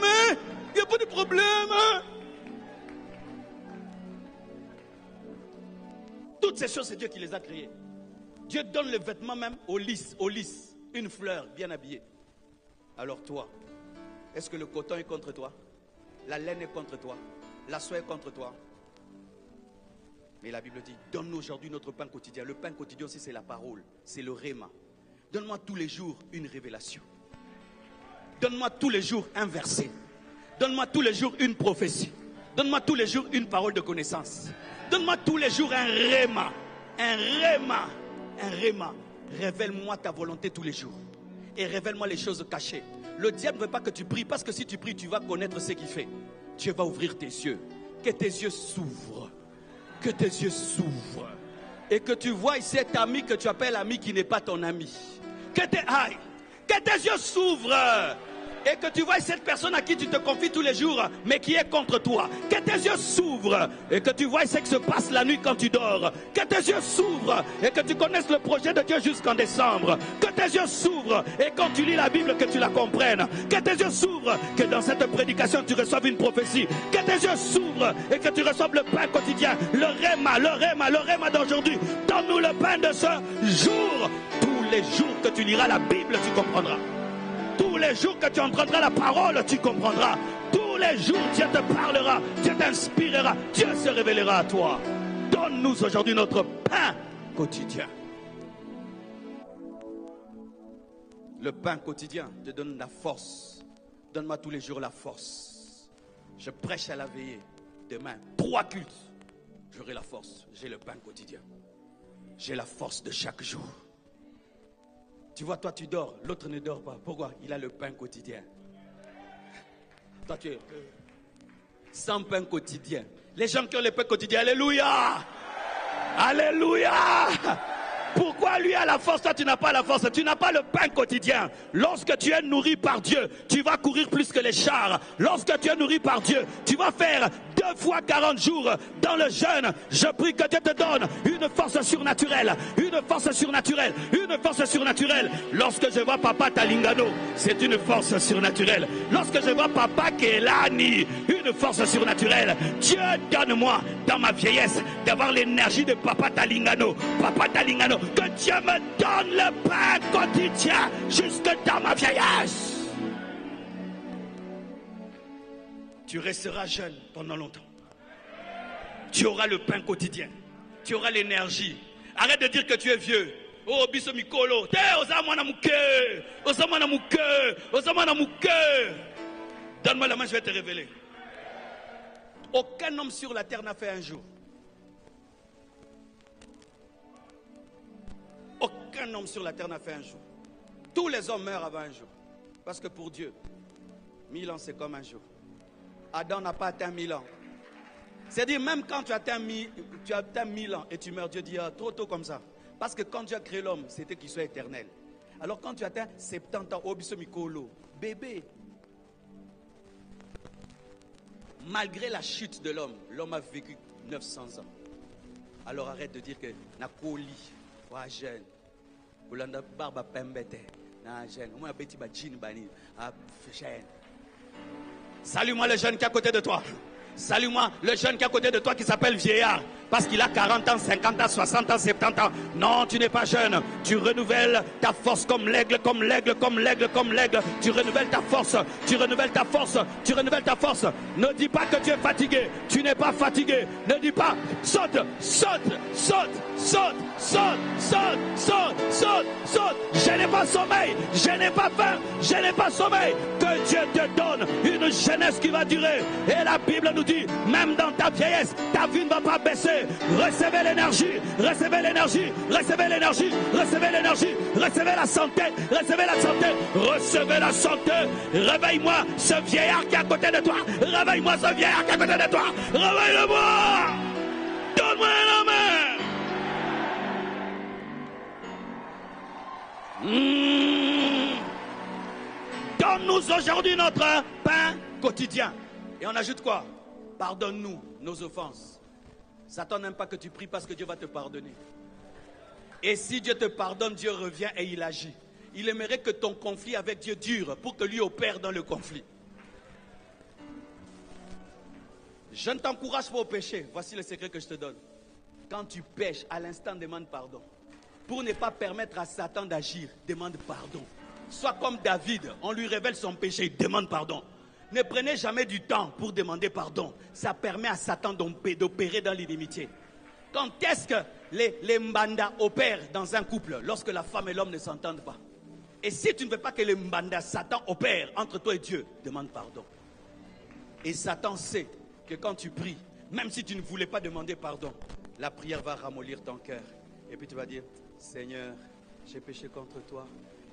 Il n'y a pas de problème. Toutes ces choses, c'est Dieu qui les a créées. Dieu donne le vêtement même au lys, une fleur bien habillée. Alors toi, est-ce que le coton est contre toi? La laine est contre toi? La soie est contre toi? Mais la Bible dit, donne-nous aujourd'hui notre pain quotidien. Le pain quotidien aussi, c'est la parole, c'est le réma. Donne-moi tous les jours une révélation. Donne-moi tous les jours un verset. Donne-moi tous les jours une prophétie. Donne-moi tous les jours une parole de connaissance. Donne-moi tous les jours un réma. Un réma. Un réma. Révèle-moi ta volonté tous les jours. Et révèle-moi les choses cachées. Le diable ne veut pas que tu pries, parce que si tu pries, tu vas connaître ce qu'il fait. Dieu va ouvrir tes yeux. Que tes yeux s'ouvrent. Que tes yeux s'ouvrent. Et que tu vois cet ami que tu appelles ami qui n'est pas ton ami. Que tes yeux s'ouvrent. Et que tu vois cette personne à qui tu te confies tous les jours, mais qui est contre toi. Que tes yeux s'ouvrent. Et que tu vois ce qui se passe la nuit quand tu dors. Que tes yeux s'ouvrent. Et que tu connaisses le projet de Dieu jusqu'en décembre. Que tes yeux s'ouvrent. Et quand tu lis la Bible, que tu la comprennes. Que tes yeux s'ouvrent. Que dans cette prédication, tu reçoives une prophétie. Que tes yeux s'ouvrent. Et que tu reçoives le pain quotidien. Le réma d'aujourd'hui. Donne-nous le pain de ce jour. Tous les jours que tu liras la Bible, tu comprendras. Tous les jours que tu entendras la parole, tu comprendras. Tous les jours, Dieu te parlera, Dieu t'inspirera, Dieu se révélera à toi. Donne-nous aujourd'hui notre pain quotidien. Le pain quotidien te donne la force. Donne-moi tous les jours la force. Je prêche à la veillée. Demain, 3 cultes. J'aurai la force. J'ai le pain quotidien. J'ai la force de chaque jour. Tu vois, toi tu dors, l'autre ne dort pas. Pourquoi? Il a le pain quotidien. Toi tu es sans pain quotidien. Les gens qui ont le pain quotidien, alléluia! Alléluia! Pourquoi lui a la force, toi tu n'as pas la force? Tu n'as pas le pain quotidien. Lorsque tu es nourri par Dieu, tu vas courir plus que les chars. Lorsque tu es nourri par Dieu, tu vas faire 2 fois 40 jours dans le jeûne. Je prie que Dieu te donne une force surnaturelle. Une force surnaturelle. Une force surnaturelle. Lorsque je vois Papa Talingano, c'est une force surnaturelle. Lorsque je vois Papa Kelani, une force surnaturelle. Dieu donne-moi dans ma vieillesse d'avoir l'énergie de Papa Talingano. Papa Talingano. Que Dieu me donne le pain quotidien jusque dans ma vieillesse. Tu resteras jeune pendant longtemps. Tu auras le pain quotidien. Tu auras l'énergie. Arrête de dire que tu es vieux. Oh, biso mikolo. Donne-moi la main, je vais te révéler. Aucun homme sur la terre n'a fait un jour. Aucun homme sur la terre n'a fait un jour. Tous les hommes meurent avant un jour. Parce que pour Dieu, 1000 ans c'est comme un jour. Adam n'a pas atteint 1000 ans. C'est-à-dire même quand tu atteins 1000 ans et tu meurs, Dieu dit trop tôt comme ça. Parce que quand Dieu a créé l'homme, c'était qu'il soit éternel. Alors quand tu atteins 70 ans, obiso mikolo, bébé. Malgré la chute de l'homme, l'homme a vécu 900 ans. Alors arrête de dire que na koli. Jeune, Olanda barba pembete, na jeune, moi beti ba jean bani, jeune. Salue-moi le jeune qui est à côté de toi. Salue-moi le jeune qui est à côté de toi qui s'appelle vieillard. Parce qu'il a 40 ans, 50 ans, 60 ans, 70 ans. Non, tu n'es pas jeune. Tu renouvelles ta force comme l'aigle, comme l'aigle, comme l'aigle, comme l'aigle. Tu renouvelles ta force. Tu renouvelles ta force. Tu renouvelles ta force. Ne dis pas que tu es fatigué. Tu n'es pas fatigué. Ne dis pas saute, saute, saute, saute, saute, saute, saute, saute, saute. Je n'ai pas sommeil. Je n'ai pas faim. Je n'ai pas sommeil. Que Dieu te donne une jeunesse qui va durer. Et la Bible nous dit, même dans ta vieillesse, ta vie ne va pas baisser. Recevez l'énergie, recevez l'énergie, recevez l'énergie, recevez l'énergie, recevez la santé, recevez la santé, recevez la santé. Réveille-moi ce vieillard qui est à côté de toi. Réveille-moi ce vieillard qui est à côté de toi. Réveille-le-moi. Donne-moi la main. Donne-nous aujourd'hui notre pain quotidien. Et on ajoute quoi? Pardonne-nous nos offenses. Satan n'aime pas que tu pries parce que Dieu va te pardonner. Et si Dieu te pardonne, Dieu revient et il agit. Il aimerait que ton conflit avec Dieu dure pour que lui opère dans le conflit. Je ne t'encourage pas au péché. Voici le secret que je te donne. Quand tu pêches, à l'instant, demande pardon. Pour ne pas permettre à Satan d'agir, demande pardon. Sois comme David, on lui révèle son péché, il demande pardon. Ne prenez jamais du temps pour demander pardon. Ça permet à Satan d'opérer dans l'inimitié. Quand est-ce que les mbanda opèrent dans un couple? Lorsque la femme et l'homme ne s'entendent pas. Et si tu ne veux pas que les mbanda, Satan opère entre toi et Dieu, demande pardon. Et Satan sait que quand tu pries, même si tu ne voulais pas demander pardon, la prière va ramollir ton cœur. Et puis tu vas dire, Seigneur, j'ai péché contre toi.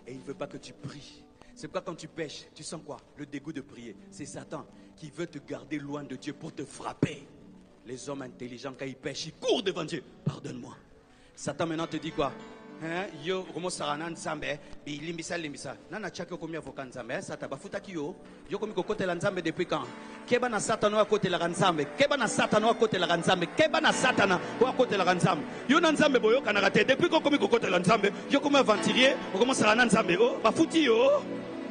Et il ne veut pas que tu pries. C'est pourquoi quand tu pêches, tu sens quoi? Le dégoût de prier. C'est Satan qui veut te garder loin de Dieu pour te frapper. Les hommes intelligents, quand ils pêchent, ils courent devant Dieu. Pardonne-moi. Satan maintenant te dit quoi? Yo, comment ça rend Nzambe? Limbisa. Nana tchake combien faut Nzambe? Satan bafuta kiyo. Yo komi kokote la Nzambe depuis quand? Keba na Satan wa kote la Nzambe. Keba na Satan wa kote la Nzambe. Keba na Satan wa kote la Nzambe. Yo na Nzambe boyo kanarate. Depuis qu'on komi kokote la Nzambe, yo komi aventurier, comment ça rend Nzambe? Oh, bafuti yo.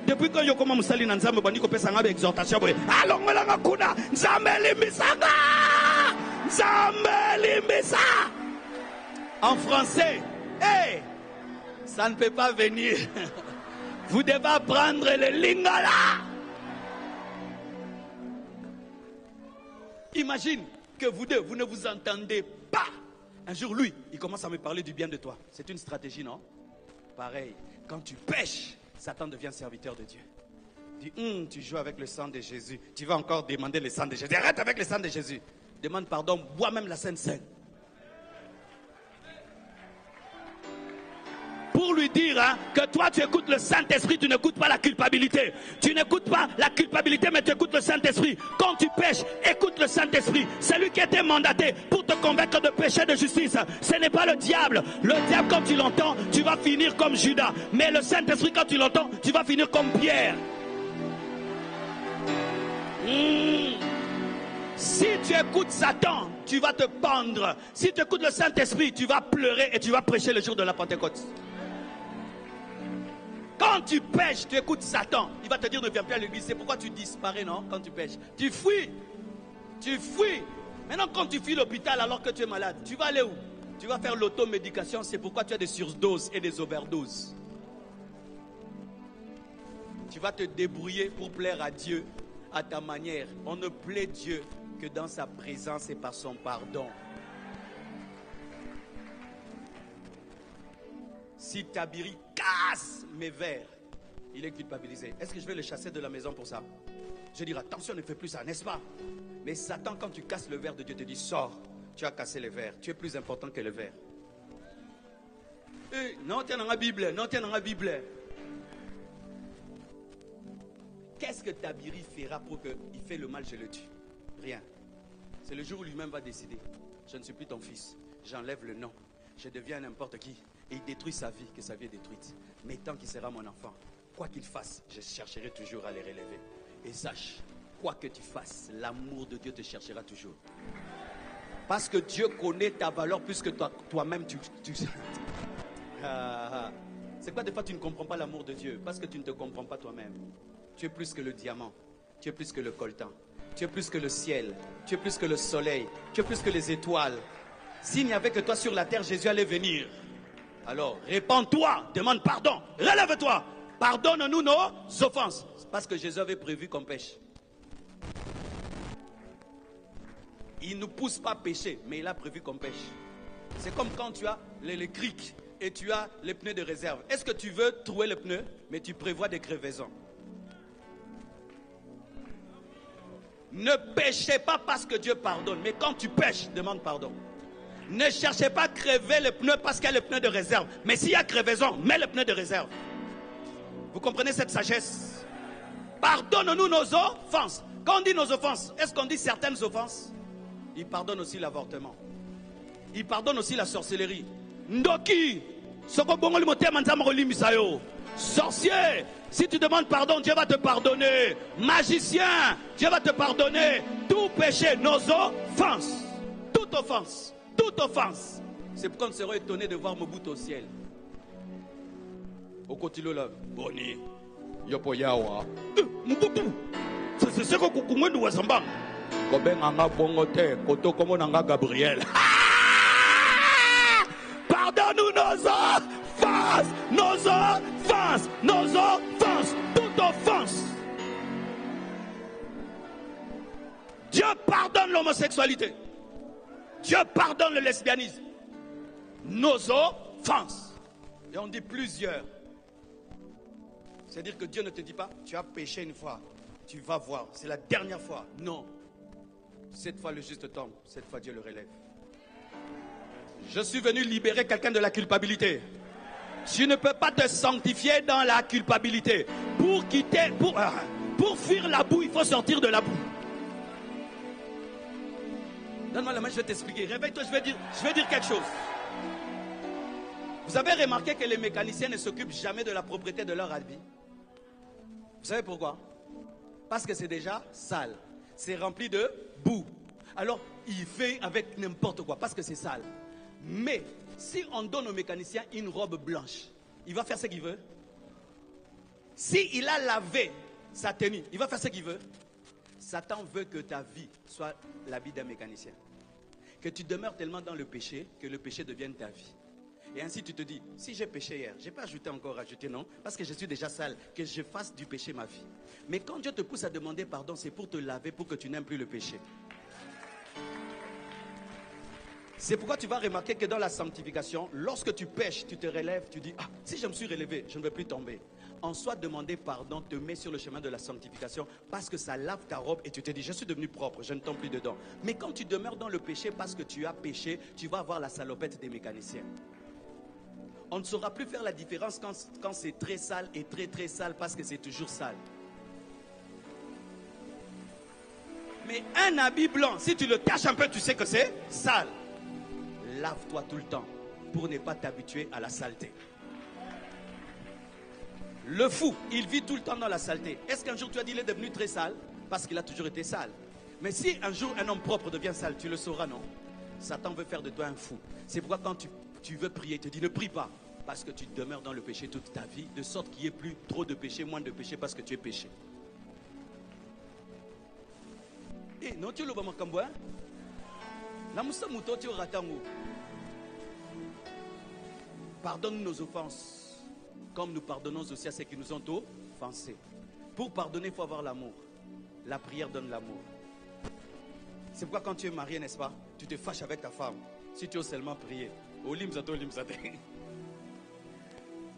Depuis quand yo koma musali na Nzambe bandi ko pesa ngabe exhortation boye. Alongela ngakuna Nzambe limbisanga. Nzambe limbisa. En français, hey, ça ne peut pas venir. Vous devez apprendre le lingala. Imagine que vous deux, vous ne vous entendez pas. Un jour, lui, il commence à me parler du bien de toi. C'est une stratégie, non? Pareil, quand tu pêches, Satan devient serviteur de Dieu. Dis, tu joues avec le sang de Jésus. Tu vas encore demander le sang de Jésus. Arrête avec le sang de Jésus. Demande pardon, bois même la Sainte Seine. Pour lui dire que toi tu écoutes le Saint-Esprit, tu n'écoutes pas la culpabilité. Tu n'écoutes pas la culpabilité, mais tu écoutes le Saint-Esprit. Quand tu pêches, écoute le Saint-Esprit. C'est lui qui a été mandaté pour te convaincre de péché, de justice. Ce n'est pas le diable. Le diable, quand tu l'entends, tu vas finir comme Judas. Mais le Saint-Esprit, quand tu l'entends, tu vas finir comme Pierre. Si tu écoutes Satan, tu vas te pendre. Si tu écoutes le Saint-Esprit, tu vas pleurer et tu vas prêcher le jour de la Pentecôte. Quand tu pêches, tu écoutes Satan. Il va te dire ne viens plus à l'église. C'est pourquoi tu disparais, non? Quand tu pêches, tu fuis. Tu fuis. Maintenant, quand tu fuis l'hôpital alors que tu es malade, tu vas aller où? Tu vas faire l'automédication. C'est pourquoi tu as des surdoses et des overdoses. Tu vas te débrouiller pour plaire à Dieu à ta manière. On ne plaît Dieu que dans sa présence et par son pardon. Si Tabiri casse mes verres, il est culpabilisé. Est-ce que je vais le chasser de la maison pour ça? Je vais dire attention, ne fais plus ça, n'est-ce pas? Mais Satan, quand tu casses le verre de Dieu, te dit sors, tu as cassé le verre, tu es plus important que le verre. Non, tiens dans la Bible, non, tiens dans la Bible. Qu'est-ce que Tabiri fera pour qu'il fait le mal, je le tue? Rien. C'est le jour où lui-même va décider. Je ne suis plus ton fils, j'enlève le nom, je deviens n'importe qui. Et il détruit sa vie, que sa vie est détruite. Mais tant qu'il sera mon enfant, quoi qu'il fasse, je chercherai toujours à les relever. Et sache, quoi que tu fasses, l'amour de Dieu te cherchera toujours. Parce que Dieu connaît ta valeur plus que toi-même tu... C'est quoi des fois tu ne comprends pas l'amour de Dieu? Parce que tu ne te comprends pas toi-même. Tu es plus que le diamant, tu es plus que le coltan, tu es plus que le ciel, tu es plus que le soleil, tu es plus que les étoiles. S'il n'y avait que toi sur la terre, Jésus allait venir. Alors, répands-toi, demande pardon, relève-toi, pardonne-nous nos offenses. Parce que Jésus avait prévu qu'on pêche. Il ne nous pousse pas à pécher, mais il a prévu qu'on pêche. C'est comme quand tu as les crics et tu as les pneus de réserve. Est-ce que tu veux trouver les pneus, mais tu prévois des crevaisons? Ne péchez pas parce que Dieu pardonne, mais quand tu pêches, demande pardon. Ne cherchez pas à crever les pneus parce qu'il y a les pneus de réserve. Mais s'il y a crevaison, mets les pneus de réserve. Vous comprenez cette sagesse? Pardonne-nous nos offenses. Quand on dit nos offenses, est-ce qu'on dit certaines offenses? Il pardonne aussi l'avortement. Il pardonne aussi la sorcellerie. Ndoki, sorcier, si tu demandes pardon, Dieu va te pardonner. Magicien, Dieu va te pardonner. Tout péché, nos offenses. Toute offense. Toute offense. C'est pourquoi on sera étonné de voir Mobutu au ciel. Au côté là, Boni, Yopoyawa. Mobutu, c'est ce qu'on comprend de Wasamba. Koben anga bongote, koto komo nanga Gabriel. Pardonne-nous nos offenses, nos offenses, nos offenses, toute offense. Dieu pardonne l'homosexualité. Dieu pardonne le lesbianisme. Nos offenses. Et on dit plusieurs. C'est-à-dire que Dieu ne te dit pas, tu as péché une fois, tu vas voir, c'est la dernière fois. Non. Cette fois le juste tombe, cette fois Dieu le relève. Je suis venu libérer quelqu'un de la culpabilité. Tu ne peux pas te sanctifier dans la culpabilité. Pour fuir la boue, il faut sortir de la boue. Donne-moi la main, je vais t'expliquer. Réveille-toi, je vais dire quelque chose. Vous avez remarqué que les mécaniciens ne s'occupent jamais de la propreté de leur habit? Vous savez pourquoi? Parce que c'est déjà sale. C'est rempli de boue. Alors, il fait avec n'importe quoi, parce que c'est sale. Mais, si on donne au mécanicien une robe blanche, il va faire ce qu'il veut. S'il a lavé sa tenue, il va faire ce qu'il veut. Satan veut que ta vie soit la vie d'un mécanicien. Que tu demeures tellement dans le péché que le péché devienne ta vie. Et ainsi tu te dis, si j'ai péché hier, je n'ai pas rajouté non, parce que je suis déjà sale, que je fasse du péché ma vie. Mais quand Dieu te pousse à demander pardon, c'est pour te laver, pour que tu n'aimes plus le péché. C'est pourquoi tu vas remarquer que dans la sanctification, lorsque tu pèches, tu te relèves, tu dis, ah, si je me suis relevé, je ne vais plus tomber. En soi, demander pardon te met sur le chemin de la sanctification parce que ça lave ta robe et tu te dis, je suis devenu propre, je ne tombe plus dedans. Mais quand tu demeures dans le péché parce que tu as péché, tu vas avoir la salopette des mécaniciens. On ne saura plus faire la différence quand c'est très sale et très très sale parce que c'est toujours sale. Mais un habit blanc, si tu le tâches un peu, tu sais que c'est sale. Lave-toi tout le temps pour ne pas t'habituer à la saleté. Le fou, il vit tout le temps dans la saleté. Est-ce qu'un jour tu as dit qu'il est devenu très sale? Parce qu'il a toujours été sale. Mais si un jour un homme propre devient sale, tu le sauras, non? Satan veut faire de toi un fou. C'est pourquoi quand tu veux prier, il te dit ne prie pas. Parce que tu demeures dans le péché toute ta vie, de sorte qu'il n'y ait plus trop de péché, moins de péché, parce que tu es péché. Eh, non, tu le vois, Makambo, hein? La moussa mouto, tu ratango. Pardonne nos offenses, comme nous pardonnons aussi à ceux qui nous ont offensés. Pour pardonner, il faut avoir l'amour. La prière donne l'amour. C'est pourquoi quand tu es marié, n'est-ce pas, tu te fâches avec ta femme. Si tu oses seulement prier.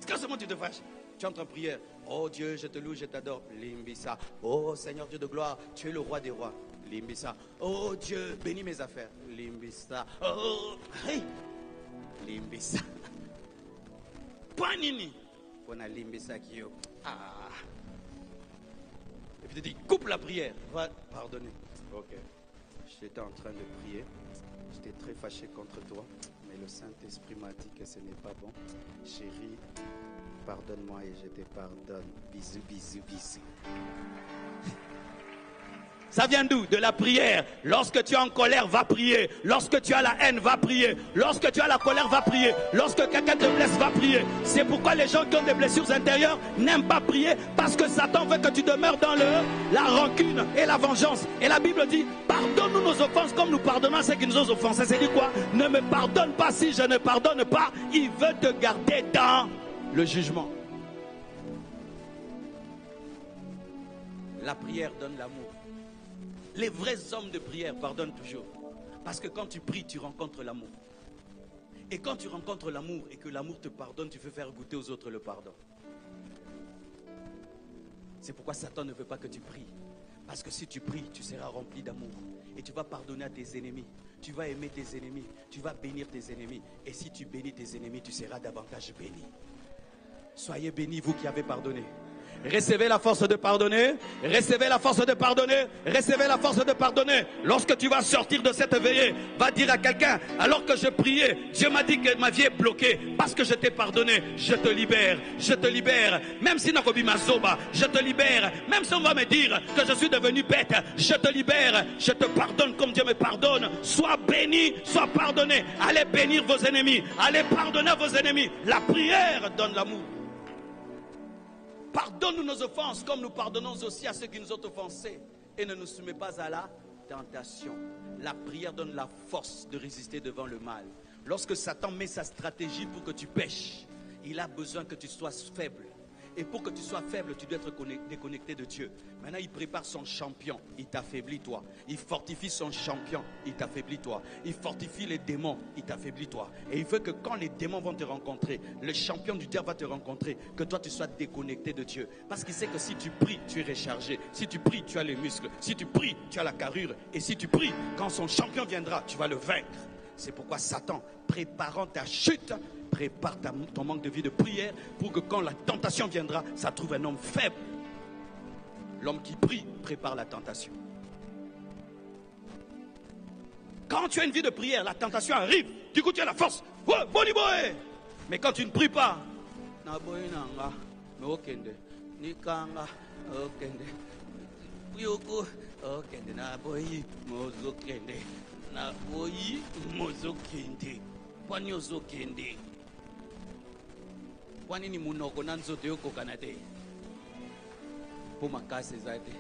Quand seulement tu te fâches, tu entres en prière. Oh Dieu, je te loue, je t'adore. Limbisa. Oh Seigneur Dieu de gloire, tu es le roi des rois. Limbisa. Oh Dieu, bénis mes affaires. Limbisa. Oh, hey. Limbisa. Panini. On a limbisa qui ah. Et puis tu dis, coupe la prière. Va pardonner. Ok. J'étais en train de prier. J'étais très fâché contre toi. Mais le Saint-Esprit m'a dit que ce n'est pas bon. Chérie, pardonne-moi et je te pardonne. Bisous, bisous, bisous. Ça vient d'où? De la prière. Lorsque tu es en colère, va prier. Lorsque tu as la haine, va prier. Lorsque tu as la colère, va prier. Lorsque quelqu'un te blesse, va prier. C'est pourquoi les gens qui ont des blessures intérieures n'aiment pas prier, parce que Satan veut que tu demeures dans la rancune et la vengeance. Et la Bible dit, pardonne-nous nos offenses comme nous pardonnons à ceux qui nous ont offensés. C'est dit quoi? Ne me pardonne pas si je ne pardonne pas. Il veut te garder dans le jugement. La prière donne l'amour. Les vrais hommes de prière pardonnent toujours. Parce que quand tu pries, tu rencontres l'amour. Et quand tu rencontres l'amour et que l'amour te pardonne, tu veux faire goûter aux autres le pardon. C'est pourquoi Satan ne veut pas que tu pries. Parce que si tu pries, tu seras rempli d'amour. Et tu vas pardonner à tes ennemis. Tu vas aimer tes ennemis. Tu vas bénir tes ennemis. Et si tu bénis tes ennemis, tu seras davantage béni. Soyez bénis, vous qui avez pardonné. Recevez la force de pardonner. Recevez la force de pardonner. Recevez la force de pardonner. Lorsque tu vas sortir de cette veillée, va dire à quelqu'un, alors que je priais, Dieu m'a dit que ma vie est bloquée. Parce que je t'ai pardonné, je te libère. Je te libère. Même si Nakobi Mazoba, je te libère. Même si on va me dire que je suis devenu bête, je te libère. Je te pardonne comme Dieu me pardonne. Sois béni, sois pardonné. Allez bénir vos ennemis. Allez pardonner à vos ennemis. La prière donne l'amour. Pardonne-nous nos offenses comme nous pardonnons aussi à ceux qui nous ont offensés. Et ne nous soumets pas à la tentation. La prière donne la force de résister devant le mal. Lorsque Satan met sa stratégie pour que tu pêches, il a besoin que tu sois faible. Et pour que tu sois faible, tu dois être déconnecté de Dieu. Maintenant, il prépare son champion, il t'affaiblit toi. Il fortifie son champion, il t'affaiblit toi. Il fortifie les démons, il t'affaiblit toi. Et il veut que quand les démons vont te rencontrer, le champion du diable va te rencontrer, que toi tu sois déconnecté de Dieu. Parce qu'il sait que si tu pries, tu es rechargé. Si tu pries, tu as les muscles. Si tu pries, tu as la carrure. Et si tu pries, quand son champion viendra, tu vas le vaincre. C'est pourquoi Satan, préparant ta chute, prépare ton manque de vie de prière pour que quand la tentation viendra, ça trouve un homme faible. L'homme qui prie prépare la tentation. Quand tu as une vie de prière, la tentation arrive. Du coup, tu as la force. Mais quand tu ne pries pas, kwani ni munoko na nzoto yokokana te po makasi eza te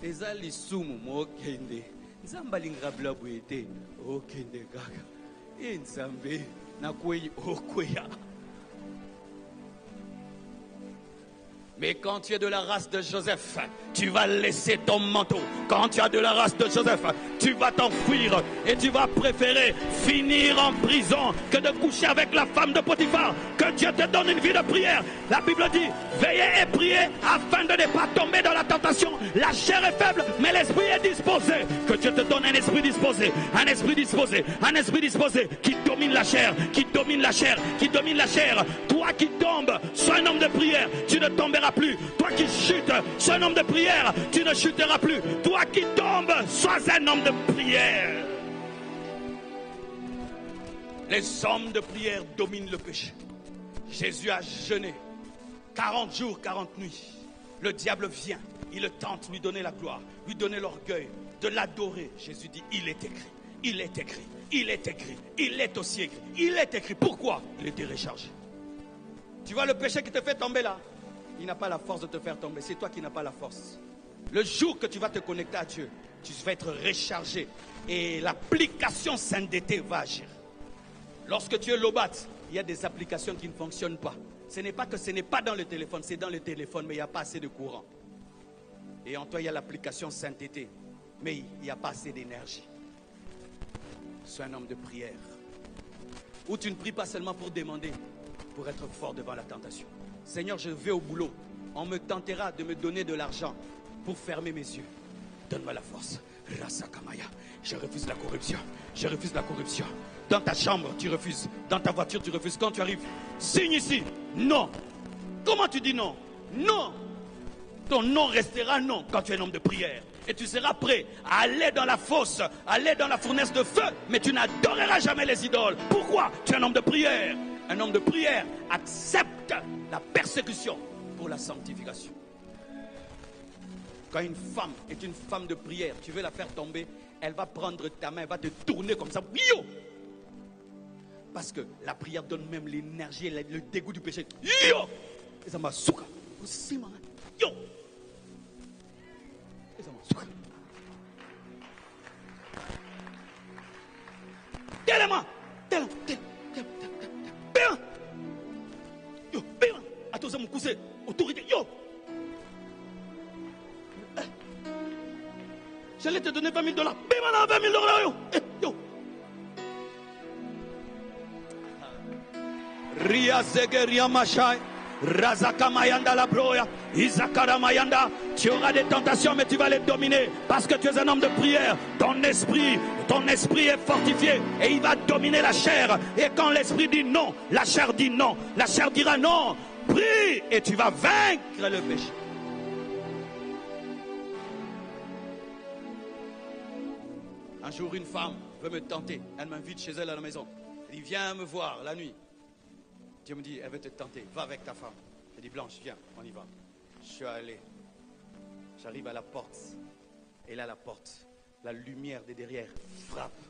eza lisumu mokende nzambe alingaka bila boye te okende kaka e nzambe nakwei okweya. Mais quand tu es de la race de Joseph, tu vas laisser ton manteau. Quand tu as de la race de Joseph, tu vas t'enfuir et tu vas préférer finir en prison que de coucher avec la femme de Potiphar. Que Dieu te donne une vie de prière. La Bible dit, veillez et priez afin de ne pas tomber dans la tentation. La chair est faible, mais l'esprit est disposé. Que Dieu te donne un esprit disposé, un esprit disposé, un esprit disposé qui domine la chair, qui domine la chair, qui domine la chair. Toi qui tombes, sois un homme de prière, tu ne tomberas plus. Toi qui chutes, sois un homme de prière, tu ne chuteras plus. Toi qui tombes, sois un homme de prière. Les hommes de prière dominent le péché. Jésus a jeûné 40 jours, 40 nuits. Le diable vient, il le tente, lui donner la gloire, lui donner l'orgueil, de l'adorer. Jésus dit, il est écrit, il est écrit, il est écrit, il est aussi écrit, il est écrit. Pourquoi? Il était rechargé. Tu vois le péché qui te fait tomber là? Il n'a pas la force de te faire tomber, c'est toi qui n'as pas la force. Le jour que tu vas te connecter à Dieu, tu vas être rechargé et l'application sainteté va agir. Lorsque tu es lobat, il y a des applications qui ne fonctionnent pas. Ce n'est pas que ce n'est pas dans le téléphone, c'est dans le téléphone, mais il n'y a pas assez de courant. Et en toi, il y a l'application sainteté, mais il n'y a pas assez d'énergie. Sois un homme de prière, où tu ne pries pas seulement pour demander, pour être fort devant la tentation. Seigneur, je vais au boulot. On me tentera de me donner de l'argent pour fermer mes yeux. Donne-moi la force. Rasakamaya. Je refuse la corruption. Je refuse la corruption. Dans ta chambre, tu refuses. Dans ta voiture, tu refuses. Quand tu arrives, signe ici. Non. Comment tu dis non? Non. Ton non restera non quand tu es un homme de prière. Et tu seras prêt à aller dans la fosse, aller dans la fournaise de feu, mais tu n'adoreras jamais les idoles. Pourquoi? Tu es un homme de prière. Un homme de prière accepte la persécution pour la sanctification. Quand une femme est une femme de prière, tu veux la faire tomber, elle va prendre ta main, elle va te tourner comme ça. Yo! Parce que la prière donne même l'énergie, le dégoût du péché. Yo! Et ça m'a souka. Yo! Et ça m'a souka. Tellement! Tellement! Bien! Yo! Bien! Attends, mon cousin, autorité, yo! J'allais te donner $20 000. Bien, $20 000, yo! Yo! Ria Zegeria Machai, Razaka Mayanda la Broya, Isakara Mayanda. Tu auras des tentations, mais tu vas les dominer parce que tu es un homme de prière. Ton esprit est fortifié et il va dominer la chair. Et quand l'esprit dit non, la chair dit non. La chair dira non. Prie et tu vas vaincre le péché. Un jour, une femme veut me tenter. Elle m'invite chez elle à la maison. Elle dit, viens me voir la nuit. Dieu me dit, elle veut te tenter. Va avec ta femme. Elle dit, Blanche, viens, on y va. Je suis allé. J'arrive à la porte. Et là, la porte, la lumière de derrière frappe.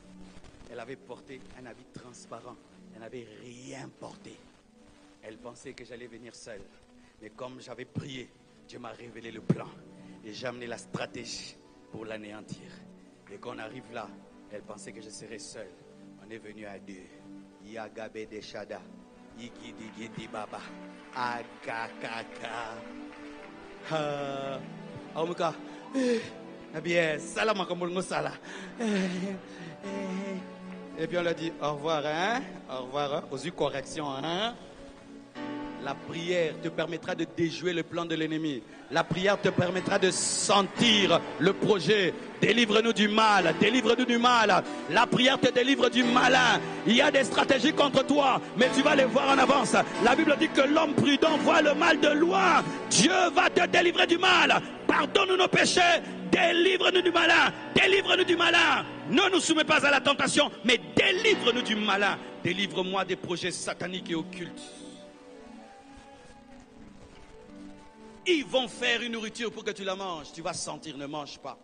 Elle avait porté un habit transparent. Elle n'avait rien porté. Elle pensait que j'allais venir seule. Mais comme j'avais prié, Dieu m'a révélé le plan. Et j'ai amené la stratégie pour l'anéantir. Et quand on arrive là, elle pensait que je serais seul. On est venu à deux. Yagabe de Shada. Yigidi Gidi Baba. Agakaka. Aumuka. Bien, salam comme sala. Et puis on leur dit au revoir, hein? Au revoir, hein? Aux yeux correction, hein? La prière te permettra de déjouer le plan de l'ennemi. La prière te permettra de sentir le projet. Délivre-nous du mal, délivre-nous du mal. La prière te délivre du malin. Il y a des stratégies contre toi, mais tu vas les voir en avance. La Bible dit que l'homme prudent voit le mal de loin. Dieu va te délivrer du mal. Pardonne-nous nos péchés. Délivre-nous du malin. Délivre-nous du malin. Ne nous soumets pas à la tentation, mais délivre-nous du malin. Délivre-moi des projets sataniques et occultes. Ils vont faire une nourriture pour que tu la manges. Tu vas sentir, ne mange pas.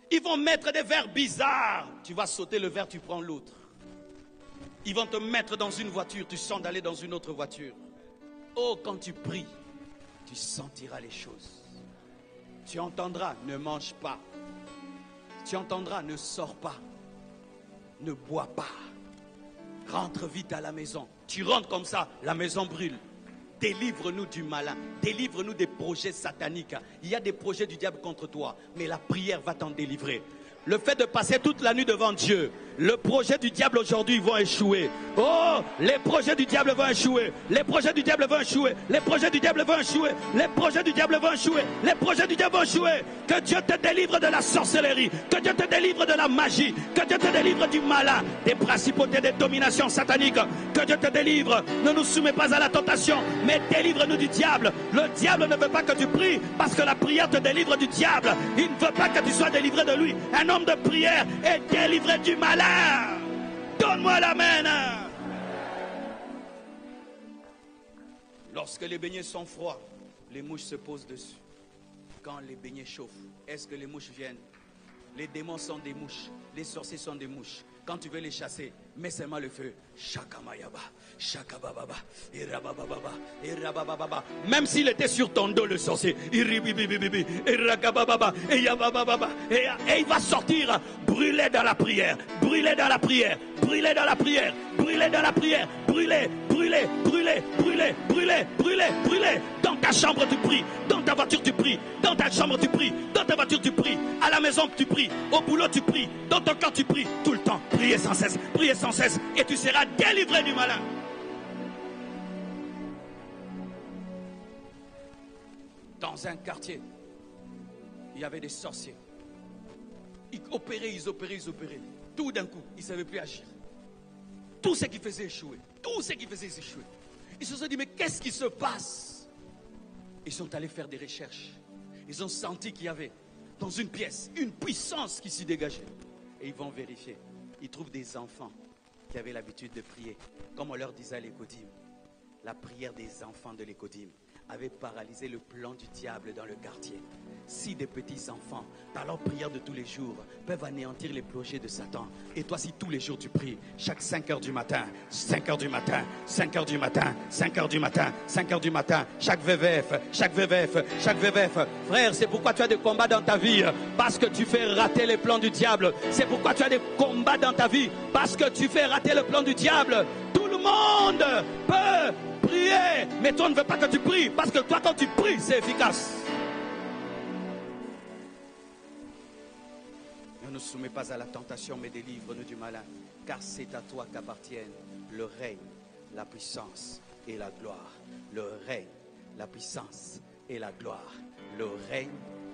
Ils vont mettre des verres bizarres. Tu vas sauter le verre, tu prends l'autre. Ils vont te mettre dans une voiture, tu sens d'aller dans une autre voiture. Oh, quand tu pries, tu sentiras les choses. Tu entendras, ne mange pas. Tu entendras, ne sors pas. Ne bois pas. Rentre vite à la maison. Tu rentres comme ça, la maison brûle. Délivre-nous du malin, délivre-nous des projets sataniques. Il y a des projets du diable contre toi, mais la prière va t'en délivrer. Le fait de passer toute la nuit devant Dieu, le projet du diable aujourd'hui vont échouer. Oh, les projets du diable vont échouer. Les projets du diable vont échouer. Les projets du diable vont échouer. Les projets du diable vont échouer. Les projets du diable vont échouer. Que Dieu te délivre de la sorcellerie. Que Dieu te délivre de la magie. Que Dieu te délivre du malin, des principautés, des dominations sataniques. Que Dieu te délivre. Ne nous soumets pas à la tentation, mais délivre-nous du diable. Le diable ne veut pas que tu pries parce que la prière te délivre du diable. Il ne veut pas que tu sois délivré de lui. Un homme de prière est délivré du malin. Donne-moi l'amen. Lorsque les beignets sont froids, les mouches se posent dessus. Quand les beignets chauffent, est-ce que les mouches viennent? Les démons sont des mouches, les sorciers sont des mouches. Quand tu veux les chasser, mets seulement le feu. Shakamayaba, shakabababa, irabababa, irabababa. Même s'il était sur ton dos, le sorcier, iribibibibi, irakabababa, iyabababa, et il va sortir, brûler dans la prière, brûler dans la prière, brûler dans la prière, brûler dans la prière, brûler, brûler, brûler, brûler, brûler, brûler, brûler. Dans ta chambre tu pries, dans ta voiture tu pries, dans ta chambre tu pries, dans ta voiture tu pries, à la maison tu pries, au boulot tu pries, dans ton corps tu pries, tout le temps. Priez sans cesse, et tu seras délivré du malin. Dans un quartier, il y avait des sorciers. Ils opéraient. Tout d'un coup, ils ne savaient plus agir. Tout ce qui faisait échouer. Ils se sont dit, mais qu'est-ce qui se passe? Ils sont allés faire des recherches. Ils ont senti qu'il y avait dans une pièce une puissance qui s'y dégageait. Et ils vont vérifier. Ils trouvent des enfants qui avaient l'habitude de prier. Comme on leur disait à l'Écodim, la prière des enfants de l'Écodim avait paralysé le plan du diable dans le quartier. Si des petits enfants, par leur prière de tous les jours, peuvent anéantir les projets de Satan, et toi si tous les jours tu pries, chaque 5 heures du matin, 5 heures du matin, 5 heures du matin, 5 heures du matin, 5 heures du matin, chaque VVF, frère, c'est pourquoi tu as des combats dans ta vie, parce que tu fais rater les plans du diable. C'est pourquoi tu as des combats dans ta vie, parce que tu fais rater le plan du diable. Tout le monde peut prier, mais toi ne veux pas que tu pries, parce que toi quand tu pries, c'est efficace. Ne nous soumets pas à la tentation, mais délivre-nous du malin, car c'est à toi qu'appartiennent le règne, la puissance et la gloire. Le règne, la puissance et la gloire. Le règne,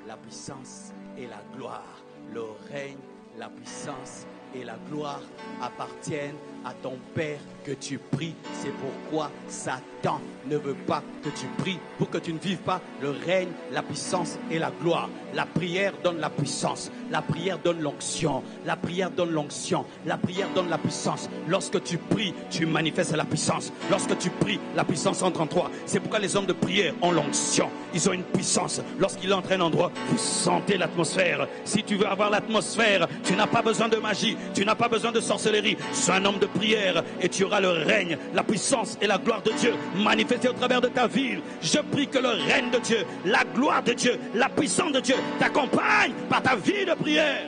la puissance et la gloire. Le règne, la puissance et la gloire appartiennent à ton Père que tu pries. C'est pourquoi Satan ne veut pas que tu pries, pour que tu ne vives pas le règne, la puissance et la gloire. La prière donne la puissance, la prière donne l'onction, la prière donne l'onction, la prière donne la puissance. Lorsque tu pries, tu manifestes la puissance. Lorsque tu pries, la puissance entre en toi. C'est pourquoi les hommes de prière ont l'onction. Ils ont une puissance. Lorsqu'ils entrent à un endroit, vous sentez l'atmosphère. Si tu veux avoir l'atmosphère, tu n'as pas besoin de magie, tu n'as pas besoin de sorcellerie. Sois un homme de prière et tu auras le règne, la puissance et la gloire de Dieu manifestées au travers de ta vie. Je prie que le règne de Dieu, la gloire de Dieu, la puissance de Dieu t'accompagne par ta vie de prière.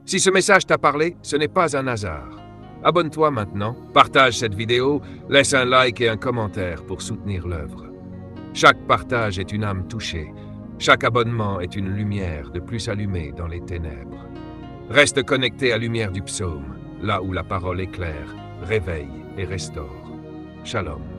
Si ce message t'a parlé, ce n'est pas un hasard. Abonne-toi maintenant, partage cette vidéo, laisse un like et un commentaire pour soutenir l'œuvre. Chaque partage est une âme touchée. Chaque abonnement est une lumière de plus allumée dans les ténèbres. Reste connecté à la lumière du psaume, là où la parole éclaire, réveille et restaure. Shalom.